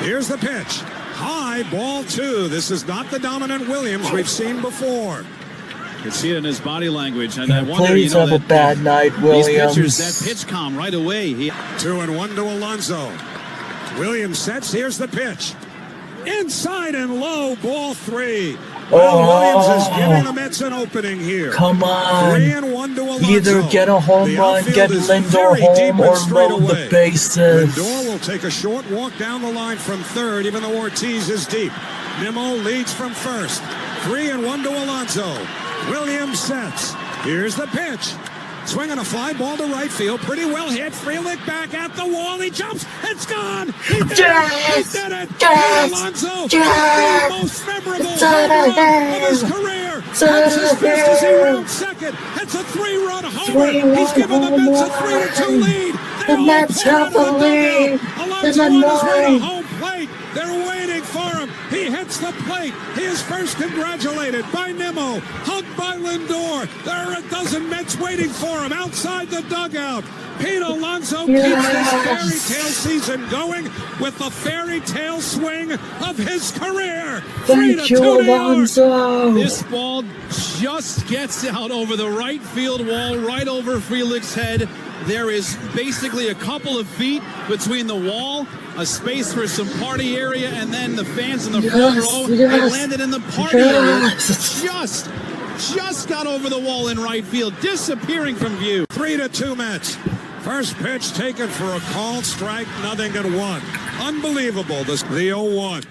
Here's the pitch. High, ball 2. This is not the dominant Williams we've seen before. You can see it in his body language, and I wonder, Please have a bad night, these pitchers, Williams. that pitch calm right away. 2-1 to Alonso. Williams sets. Here's the pitch. Inside and low, ball 3. Well, Williams is giving the Mets an opening here. Come on. 3-1 to Alonso. Either get a home The run, outfield get is Lindor very deep home, and or straight load the away. bases. Lindor will take a short walk down the line from third, even though Ortiz is deep. Nimmo leads from first. 3-1 to Alonso. Williams sets. Here's the pitch. Swinging a fly ball to right field. Pretty well hit. Frelick back at the wall. He jumps. It's gone. He did Yes! it. He did it. Yes! And Alonso, Yes! the most memorable It's out of home run here! of his career. It's out That's his of fist as he here! rounds second. It's a 3-run homer. 3-1 He's given the Mets a home 3-2 run. lead. The They're all Mets pouring have the out of lead dugout. in Alonso the on his way to ninth. home plate. They're waiting for him. He hit hits the plate. He is first congratulated by Nimmo, hugged by Lindor. There are a dozen Mets waiting for him outside the dugout. Pete Alonso keeps this fairy tale season going with the fairy tale swing of his career. Thank you, Alonso. This ball just gets out over the right field wall, right over Frelick's head. There is basically a couple of feet between the wall, a space for some party area, and then the fans in the front row. It landed in the party area. Just got over the wall in right field, disappearing from view. 3-2 Mets. First pitch taken for a called strike, 0-1. Unbelievable. The 0-1.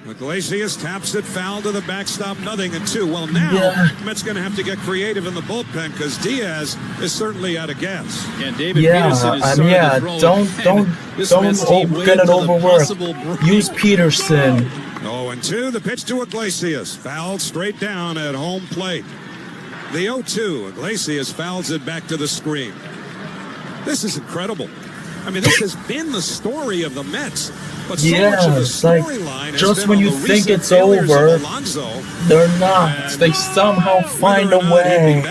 Iglesias taps it foul to the backstop, 0-2. Well, now Mets going to have to get creative in the bullpen because Diaz is certainly out of gas. And David Peterson is starting to throw don't get it overworked. Use Peterson. 0-2. The pitch to Iglesias, fouled straight down at home plate. The 0-2. Iglesias fouls it back to the screen. This is incredible. I mean, this has been the story of the Mets. But so much of the storyline just when you think it's over, they're not. They somehow find a way.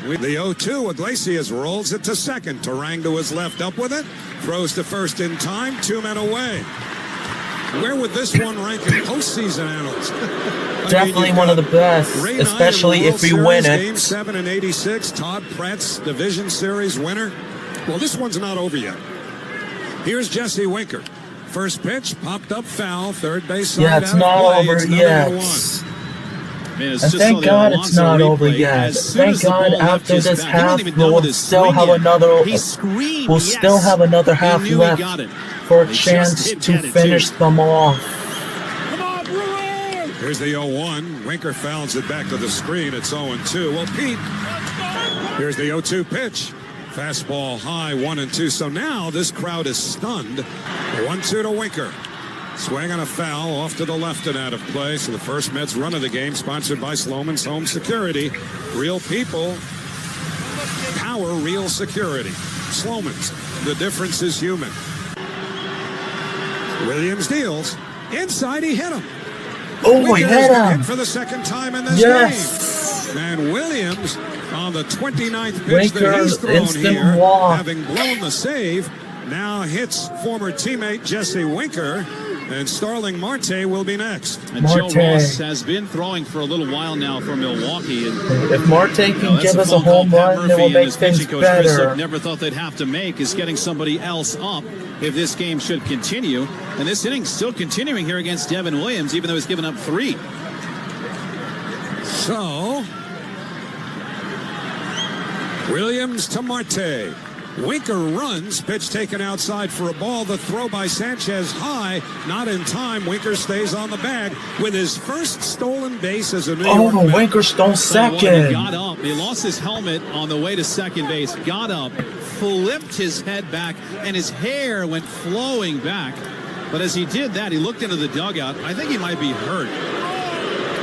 The 0-2, Iglesias rolls it to second. Turang to his left, up with it. Throws to first in time, 2 men away. Where would this one rank in postseason annals? Definitely one of the best, especially if we win it. Game 7 in '86, Todd Pratt's Division Series winner. Well, this one's not over yet. Here's Jesse Winker. First pitch, popped up foul, third base side. Yeah, it's not over yet. And thank God it's not over yet. Thank God after this half, we'll still have another half left for a chance to finish them off. Here's the 0-1. Winker fouls it back to the screen. It's 0-2. Well, Pete, here's the 0-2 pitch. Fastball high, 1-2. So now this crowd is stunned. 1-2 to Winker. Swing on a foul off to the left and out of play. So the first Mets run of the game, sponsored by Sloman's Home Security. Real people, power, real security. Sloman's, the difference is human. Williams deals. Inside, he hit him. Oh, he hit him. For the second time in this game. And Williams on the 29th pitch that he's thrown here, having blown the save, now hits former teammate Jesse Winker. And Starling Marte will be next. And Joe Ross has been throwing for a little while now for Milwaukee. And if Marte can give us a home run, it will make things better. Never thought they'd have to make is getting somebody else up if this game should continue. And this inning's still continuing here against Devin Williams, even though he's given up 3. So, Williams to Marte. Winker runs, pitch taken outside for a ball. The throw by Sanchez high, not in time. Winker stays on the bag with his first stolen base as a New York Met. Winker stole second. He got up. He lost his helmet on the way to second base. Got up, flipped his head back, and his hair went flowing back. But as he did that, he looked into the dugout. I think he might be hurt.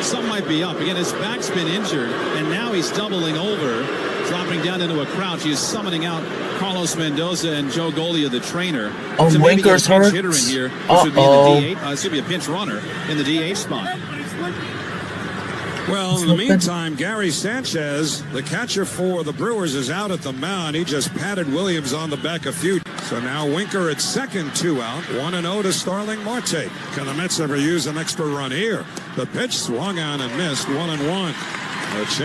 Something might be up. Again, his back's been injured, and now he's doubling over, dropping down into a crouch. He is summoning out Carlos Mendoza and Joe Golia, the trainer. Oh, Winker's hurt. Hitter in here. This would be in the DH. This would be a pinch runner in the DH spot. Well, in the meantime, Gary Sanchez, the catcher for the Brewers, is out at the mound. He just patted Williams on the back a few. So now Winker at second, 2 out. 1-0 to Starling Marte. Can the Mets ever use an extra run here? The pitch swung on and missed, 1-1.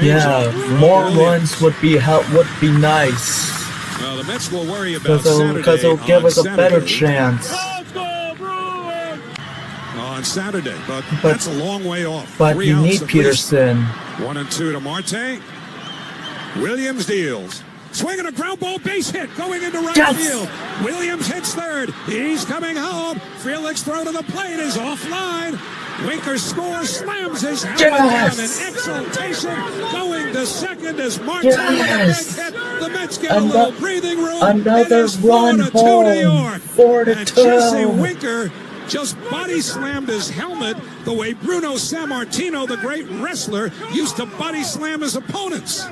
Yeah, more runs would be nice. Well, the Mets will worry about Saturday. Because it'll give us a better chance. On Saturday, but that's a long way off. But you need Peterson. 1-2 to Marte. Williams deals. Swinging a ground ball, base hit, going into right field. Williams hits third. He's coming home. Felix throw to the plate is offline. Winker scores, slams his helmet down in exultation. Going to second as Marte with a big hit. The Mets get a little breathing room. Another run home. 4-2. And Jesse Winker just body slammed his helmet the way Bruno Sammartino, the great wrestler, used to body slam his opponents.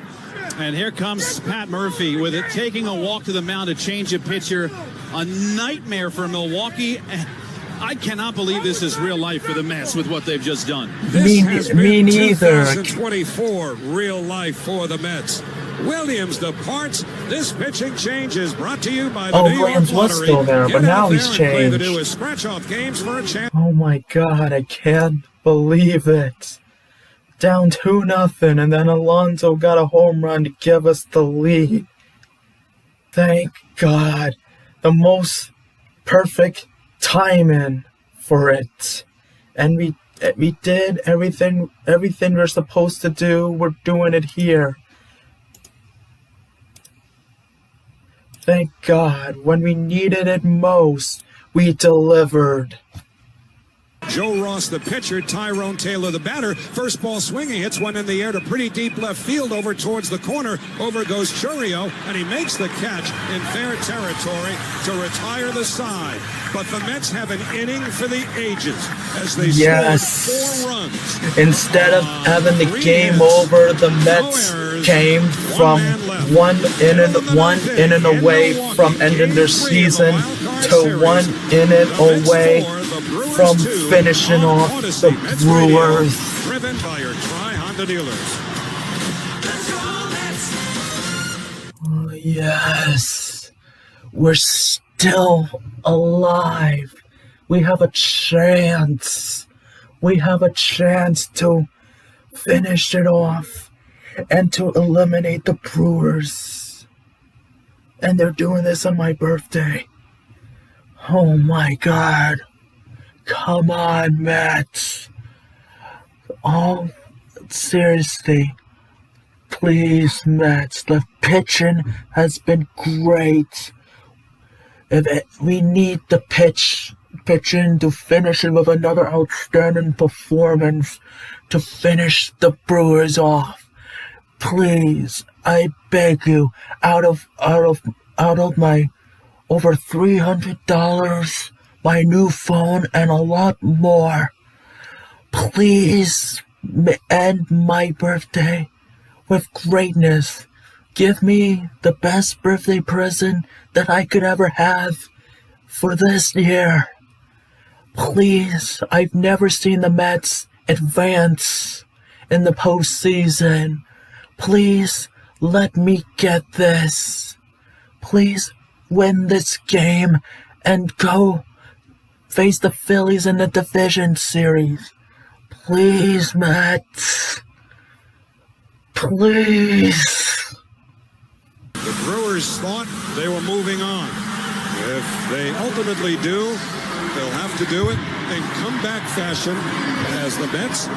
And here comes Pat Murphy with it, taking a walk to the mound to change a pitcher. A nightmare for Milwaukee. I cannot believe this is real life for the Mets with what they've just done. This has been Me neither. 2024 real life for the Mets. Williams departs. This pitching change is brought to you by the New York Williams was Lottery. still there, but Get now out he's there and play the changed. newest scratch-off games for a chance. Oh my God, I can't believe it. Down 2-0, and then Alonso got a home run to give us the lead. Thank God. The most perfect timing for it. And we did everything we're supposed to do. We're doing it here. Thank God. When we needed it most, we delivered. Joe Ross, the pitcher, Tyrone Taylor, the batter. First ball swinging, hits one in the air to pretty deep left field over towards the corner. Over goes Churio, and he makes the catch in fair territory to retire the side. But the Mets have an inning for the ages as they scored 4 runs. Instead of having the game over, the Mets came from one inning away from ending their season to 1 inning away from finishing off the Brewers. Driven by your Tri-Honda dealers. Oh, yes, we're still alive. We have a chance. We have a chance to finish it off and to eliminate the Brewers. And they're doing this on my birthday. Oh my God. Come on, Mets. Oh, seriously. Please, Mets. The pitching has been great. We need the pitching to finish it with another outstanding performance to finish the Brewers off. Please, I beg you, out of my over $300, my new phone, and a lot more, please end my birthday with greatness. Give me the best birthday present that I could ever have for this year. Please, I've never seen the Mets advance in the postseason. Please, let me get this. Please win this game and go face the Phillies in the division series. Please, Mets. Please. The Brewers thought they were moving on. If they ultimately do, they'll have to do it in comeback fashion as the Mets,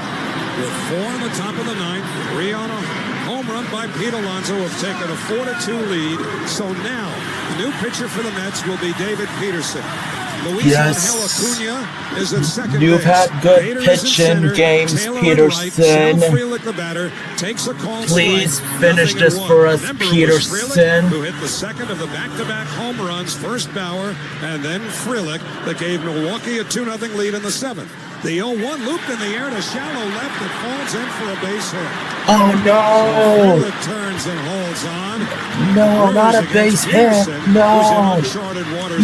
with 4 in the top of the 9th, 3 on a home run by Pete Alonso, have taken a 4-2 lead. So now, the new pitcher for the Mets will be David Peterson. Luis Angel Acuna is at second You've base. had good Bader is in pitching center. games, Taylor Peterson. Right. Frelick, the batter, takes a call Please strike. finish Nothing this in for one. us, Remember, it was Peterson. Frelick who hit the second of the back-to-back home runs. First Bauer, and then Frelick, that gave Milwaukee a 2-0 lead in the 7th. The 0-1 looped in the air to shallow left. It falls in for a base hit. Oh no! Frelick turns and holds on. No, not a base hit. No,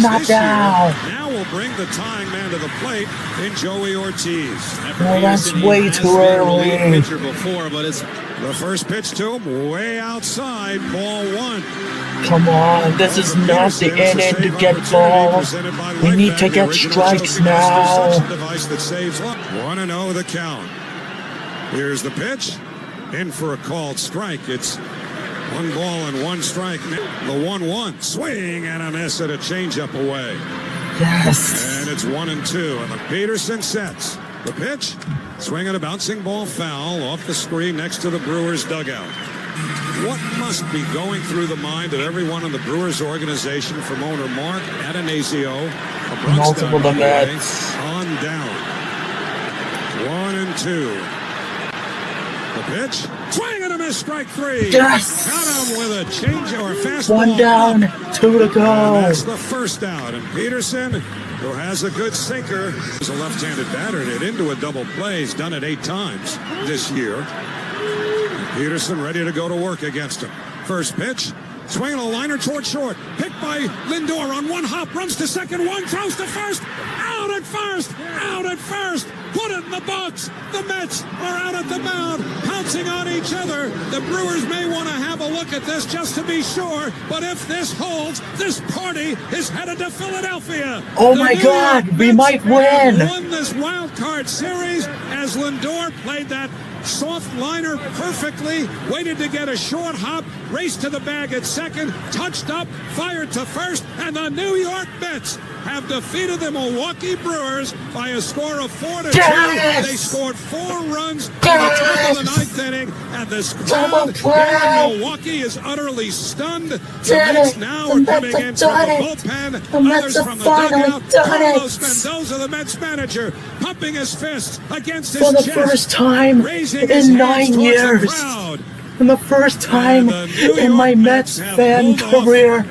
not now. Now we'll bring the tying man to the plate in Joey Ortiz. Well, that's way too early. Before, but it's The first pitch to him, way outside, ball 1. Come on, this is not the inning to get balls. We need to get strikes now. 1-0 the count. Here's the pitch. In for a called strike. It's 1 ball and 1 strike. The 1-1. Swing and a miss at a changeup away. Yes. And it's 1-2. And the Peterson sets. The pitch. Swing and a bouncing ball foul off the screen next to the Brewers dugout. What must be going through the mind of everyone in the Brewers organization, from owner Mark Atanasio, Multiple the Mets on down. 1-2. The pitch. Swing and a miss, strike 3. Yes. Got him with a change or a fastball. 1 down, 2 to go. And that's the first out. And Peterson, who has a good sinker, is a left-handed batter, and it into a double play. He's done it 8 times this year. Peterson ready to go to work against him. First pitch, swinging a liner toward short. Picked by Lindor on 1 hop, runs to second, 1, throws to first. Out! out at first, put it in the box. The Mets are out at the mound, pouncing on each other. The Brewers may want to have a look at this just to be sure, but if this holds, this party is headed to Philadelphia. Oh my God, we might win. Won this wild card series as Lindor played that soft liner perfectly, waited to get a short hop, raced to the bag at second, touched up, fired to first, and the New York Mets have defeated the Milwaukee Brewers by a score of 4-2. Yes! They scored 4 runs in the top of the 9th inning, and this crowd here in Milwaukee is utterly stunned. The Mets now are coming in from the bullpen, others from the dugout. Carlos Mendoza, the Mets manager, pumping his fist against his chest. For the first time in 9 years. And the first time in my Mets fan career,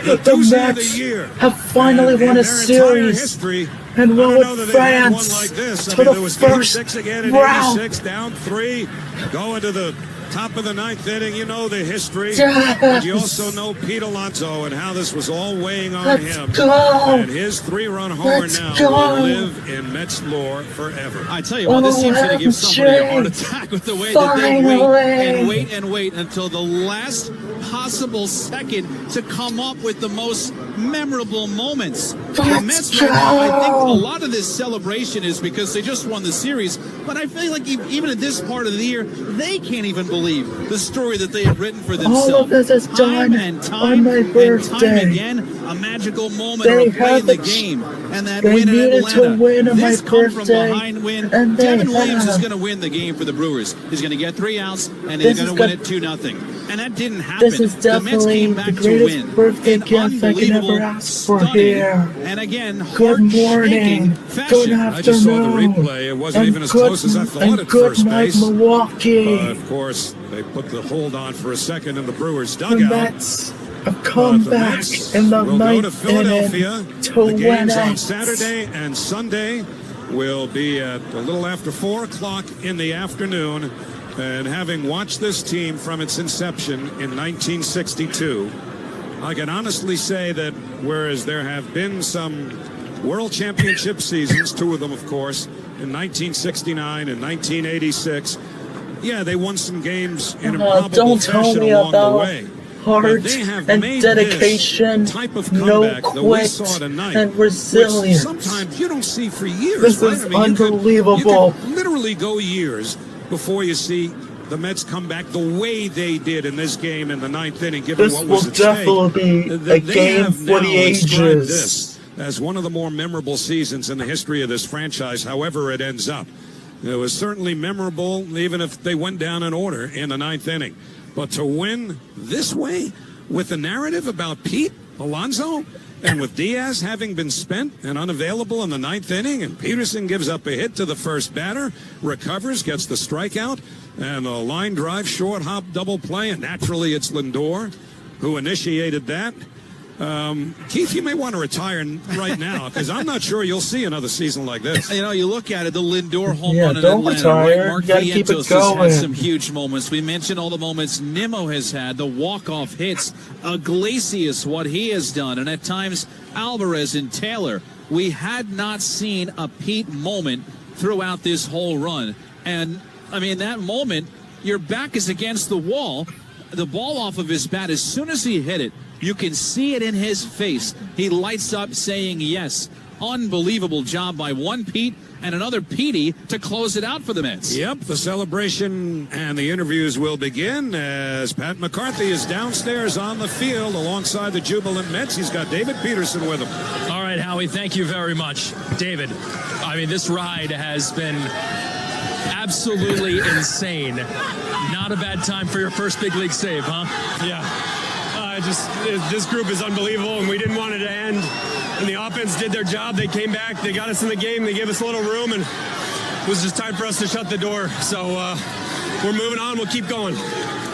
the Mets have finally won a series and won with France to the first round. Down 3, going to the top of the 9th inning. You know the history, but you also know Pete Alonso and how this was all weighing on him. And his 3-run homer now will live in Mets lore forever. I tell you what, this seems going to give somebody a heart attack with the way that they wait until the last possible second to come up with the most memorable moments. The Mets right now, I think a lot of this celebration is because they just won the series, but I feel like even at this part of the year, they can't even believe the story that they have written for themselves. All of this is done on my birthday. And time again, a magical moment of playing the game. And that they win in needed Atlanta. to win on my This come from birthday, behind win. and they Devin Williams is have. going to win the game for the Brewers. He's going to get 3 outs, and he's going to win it 2-0. And that didn't happen. This is definitely the greatest birthday gift I can ever ask for here. And again, Good morning, good I just saw the afternoon, replay. It wasn't even as close as I thought at good first night, base. Milwaukee. Of course, they put the hold on for a second in the Brewers' The dugout. Mets have come The back Mets in the will go to 9th Philadelphia. inning to The win games on it. Saturday and Sunday will be at a little after 4 o'clock in the afternoon. And having watched this team from its inception in 1962, I can honestly say that whereas there have been some World Championship seasons, 2 of them, of course, in 1969 and 1986, yeah, they won some games in improbable fashion along the way. Heart and dedication, type of no comeback that we quit, saw tonight, and resilience. sometimes you don't see for years. This right? is I mean, unbelievable. You could literally go years before you see the Mets come back the way they did in this game in the 9th inning, given This what will was at stake. definitely be a game for the ages. This as one of the more memorable seasons in the history of this franchise, however it ends up. It was certainly memorable, even if they went down in order in the 9th inning. But to win this way, with the narrative about Pete Alonso, and with Diaz having been spent and unavailable in the 9th inning, and Peterson gives up a hit to the first batter, recovers, gets the strikeout, and a line drive, short hop, double play, and naturally it's Lindor who initiated that. Keith, you may want to retire right now because I'm not sure you'll see another season like this. You know, you look at it, the Lindor home Yeah, run in don't Atlanta. retire. Right? Mark You gotta keep it Vientos has going. had some huge moments. We mentioned all the moments Nimmo has had, the walk-off hits, Iglesias, what he has done, and at times Alvarez and Taylor. We had not seen a Pete moment throughout this whole run. And, I mean, that moment, your back is against the wall. The ball off of his bat, as soon as he hit it, you can see it in his face. He lights up saying yes. Unbelievable job by one Pete and another Petey to close it out for the Mets. Yep, the celebration and the interviews will begin as Pat McCarthy is downstairs on the field alongside the jubilant Mets. He's got David Peterson with him. All right, Howie, thank you very much. David, I mean, this ride has been absolutely insane. Not a bad time for your first big league save, huh? Yeah. This group is unbelievable, and we didn't want it to end. And the offense did their job. They came back. They got us in the game. They gave us a little room, and it was just time for us to shut the door. So we're moving on. We'll keep going.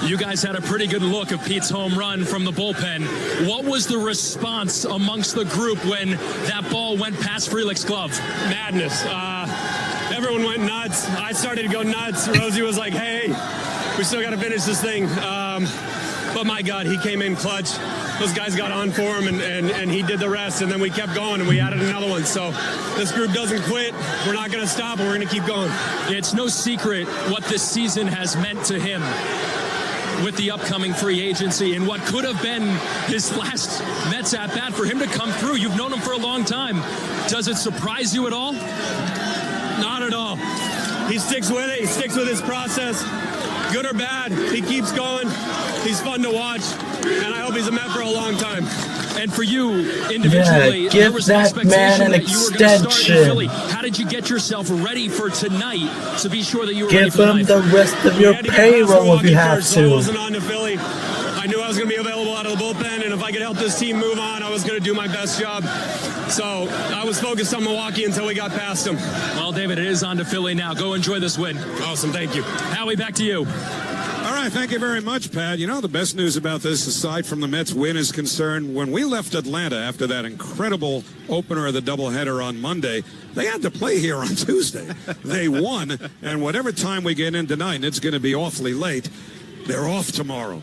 You guys had a pretty good look of Pete's home run from the bullpen. What was the response amongst the group when that ball went past Frelick's glove? Madness. Everyone went nuts. I started to go nuts. Rosie was like, hey, we still got to finish this thing. But my God, he came in clutch. those guys got on for him, and he did the rest, and then we kept going, and we added another one. So this group doesn't quit. We're not going to stop, and we're going to keep going. It's no secret what this season has meant to him with the upcoming free agency and what could have been his last Mets at-bat. For him to come through, you've known him for a long time. Does it surprise you at all? Not at all. He sticks with it. He sticks with his process. Good or bad, he keeps going. He's fun to watch, and I hope he's a Met for a long time. And for you, individually, yeah, give that man an extension. How did you get yourself ready for tonight to be sure that you were ready for tonight? Give him the rest of your payroll if you have to. I wasn't on to Philly. I knew I was going to be available out of the bullpen, and if I could help this team move on, I was going to do my best job. So I was focused on Milwaukee until we got past them. Well, David, it is on to Philly now. Go enjoy this win. Awesome. Thank you. Howie, back to you. All right, thank you very much, Pat. You know, the best news about this, aside from the Mets win, is concerned. When we left Atlanta after that incredible opener of the doubleheader on Monday, they had to play here on Tuesday. They won, and whatever time we get in tonight, and it's going to be awfully late, they're off tomorrow.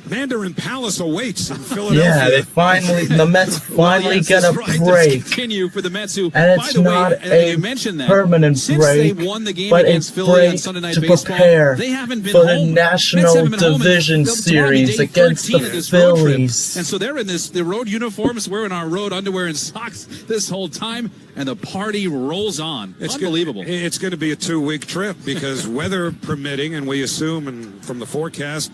Mandarin Palace awaits in Philadelphia. Yeah, the Mets finally get a break. Continue for the Mets, who, and it's not a permanent break, but a break to prepare for the National Division Series against the Phillies. And so they're in their road uniforms, wearing our road underwear and socks this whole time, and the party rolls on. Unbelievable. It's going to be a 2-week trip because weather permitting, and we assume, and from the forecast,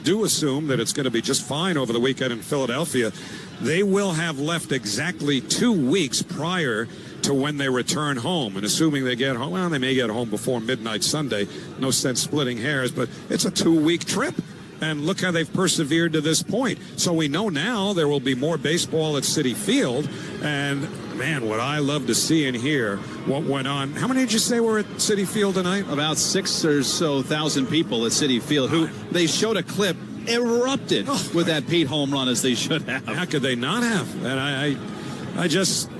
do assume that it's going to be just fine over the weekend in Philadelphia. They will have left exactly 2 weeks prior to when they return home. And assuming they get home, well, they may get home before midnight Sunday. No sense splitting hairs, but it's a 2-week trip. And look how they've persevered to this point. So we know now there will be more baseball at Citi Field. And, man, what I love to see and hear what went on. How many did you say were at Citi Field tonight? About 6,000 or so people at Citi Field, who they showed a clip, erupted with that Pete home run, as they should have. How could they not have? And I just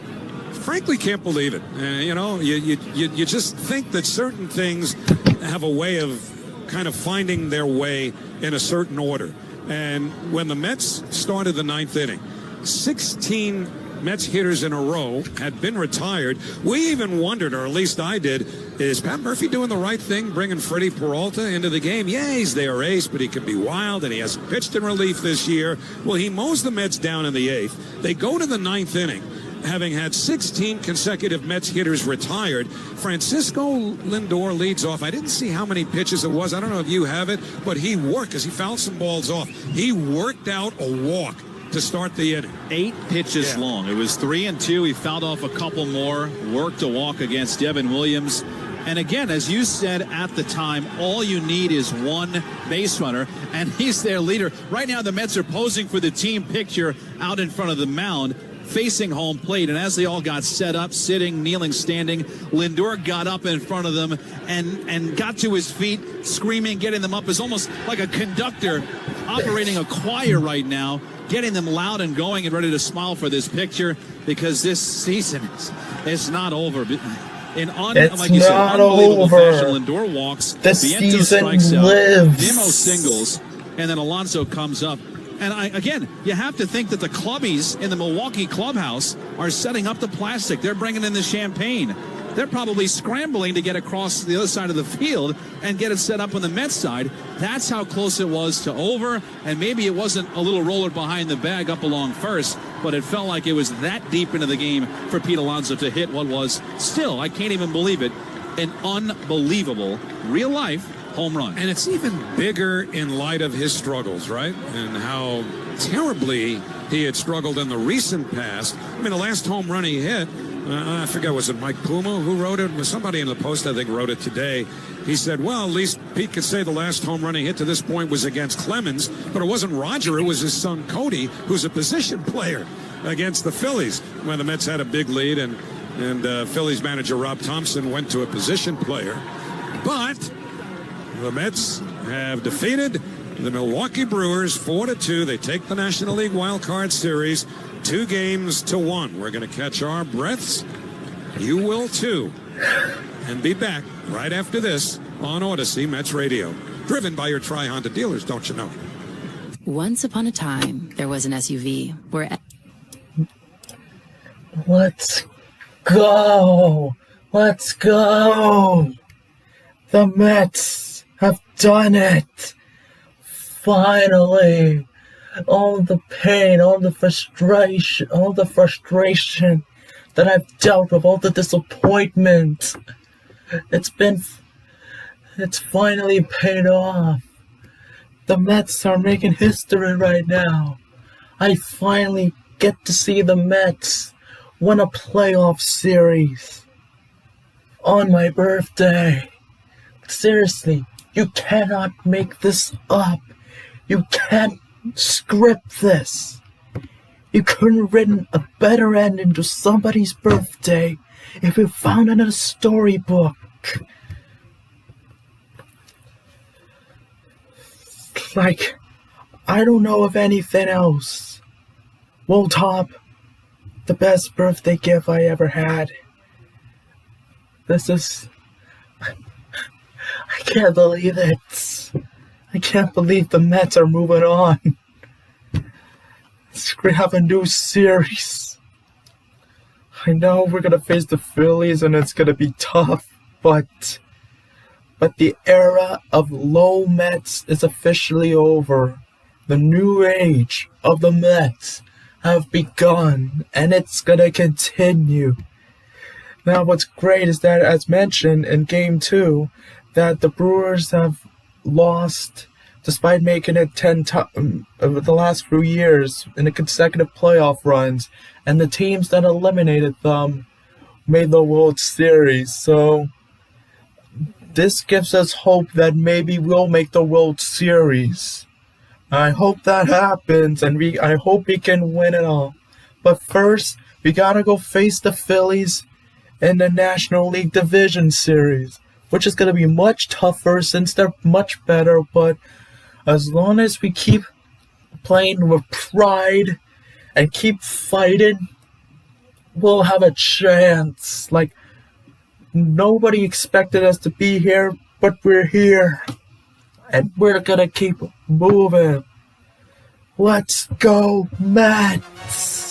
frankly can't believe it. You know, you just think that certain things have a way of kind of finding their way in a certain order. And when the Mets started the 9th inning, 16 Mets hitters in a row had been retired. We even wondered, or at least I did, is Pat Murphy doing the right thing, bringing Freddie Peralta into the game? Yeah, he's their ace, but he can be wild, and he hasn't pitched in relief this year. Well, he mows the Mets down in the 8th. They go to the 9th inning, having had 16 consecutive Mets hitters retired. Francisco Lindor leads off. I didn't see how many pitches it was. I don't know if you have it, but he worked because he fouled some balls off. He worked out a walk to start the inning. 8 pitches long. It was 3-2. He fouled off a couple more, worked a walk against Devin Williams. And again, as you said at the time, all you need is one base runner, and he's their leader. Right now, the Mets are posing for the team picture out in front of the mound, facing home plate. And as they all got set up, sitting, kneeling, standing, Lindor got up in front of them and got to his feet, screaming, getting them up. Is almost like a conductor operating a choir right now, getting them loud and going and ready to smile for this picture, because this season is not over. It's not over. Fashion, Lindor walks. This season lives. Nimmo singles, and then Alonso comes up. And again, you have to think that the clubbies in the Milwaukee clubhouse are setting up the plastic. They're bringing in the champagne. They're probably scrambling to get across the other side of the field and get it set up on the Mets side. That's how close it was to over. And maybe it wasn't a little roller behind the bag up along first, but it felt like it was that deep into the game for Pete Alonso to hit what was still, I can't even believe it, an unbelievable real-life home run. And it's even bigger in light of his struggles, right? And how terribly he had struggled in the recent past. I mean, the last home run he hit, I forget, was it Mike Puma who wrote it? Was somebody in the Post, I think, wrote it today. He said, well, at least Pete could say the last home run he hit to this point was against Clemens, but it wasn't Roger, it was his son Cody, who's a position player against the Phillies, when the Mets had a big lead, and Phillies manager Rob Thompson went to a position player. But the Mets have defeated the Milwaukee Brewers 4-2. They take the National League Wild Card Series 2-1. We're going to catch our breaths. You will too. And be back right after this on Odyssey Mets Radio. Driven by your Tri-Honda dealers, don't you know? Once upon a time, there was an SUV where... Let's go! Let's go! The Mets have done it! Finally! All the pain, all the frustration that I've dealt with, all the disappointment. It's finally paid off. The Mets are making history right now. I finally get to see the Mets win a playoff series on my birthday. Seriously, you cannot make this up. You can't script this. You couldn't have written a better ending to somebody's birthday if you found it in a storybook. Like, I don't know of anything else will top the best birthday gift I ever had. This is... I can't believe it. I can't believe the Mets are moving on. Let's have a new series. I know we're gonna face the Phillies and it's gonna be tough, but the era of low Mets is officially over. The new age of the Mets have begun, and it's gonna continue. Now, what's great is that, as mentioned in Game 2, that the Brewers have lost, despite making it 10 times over the last few years in the consecutive playoff runs, and the teams that eliminated them made the World Series. So this gives us hope that maybe we'll make the World Series. I hope that happens, and I hope we can win it all. But first, we gotta go face the Phillies in the National League Division Series, which is gonna be much tougher since they're much better. But as long as we keep playing with pride and keep fighting, we'll have a chance. Like, nobody expected us to be here, but we're here. And we're gonna keep moving. Let's go, Mets!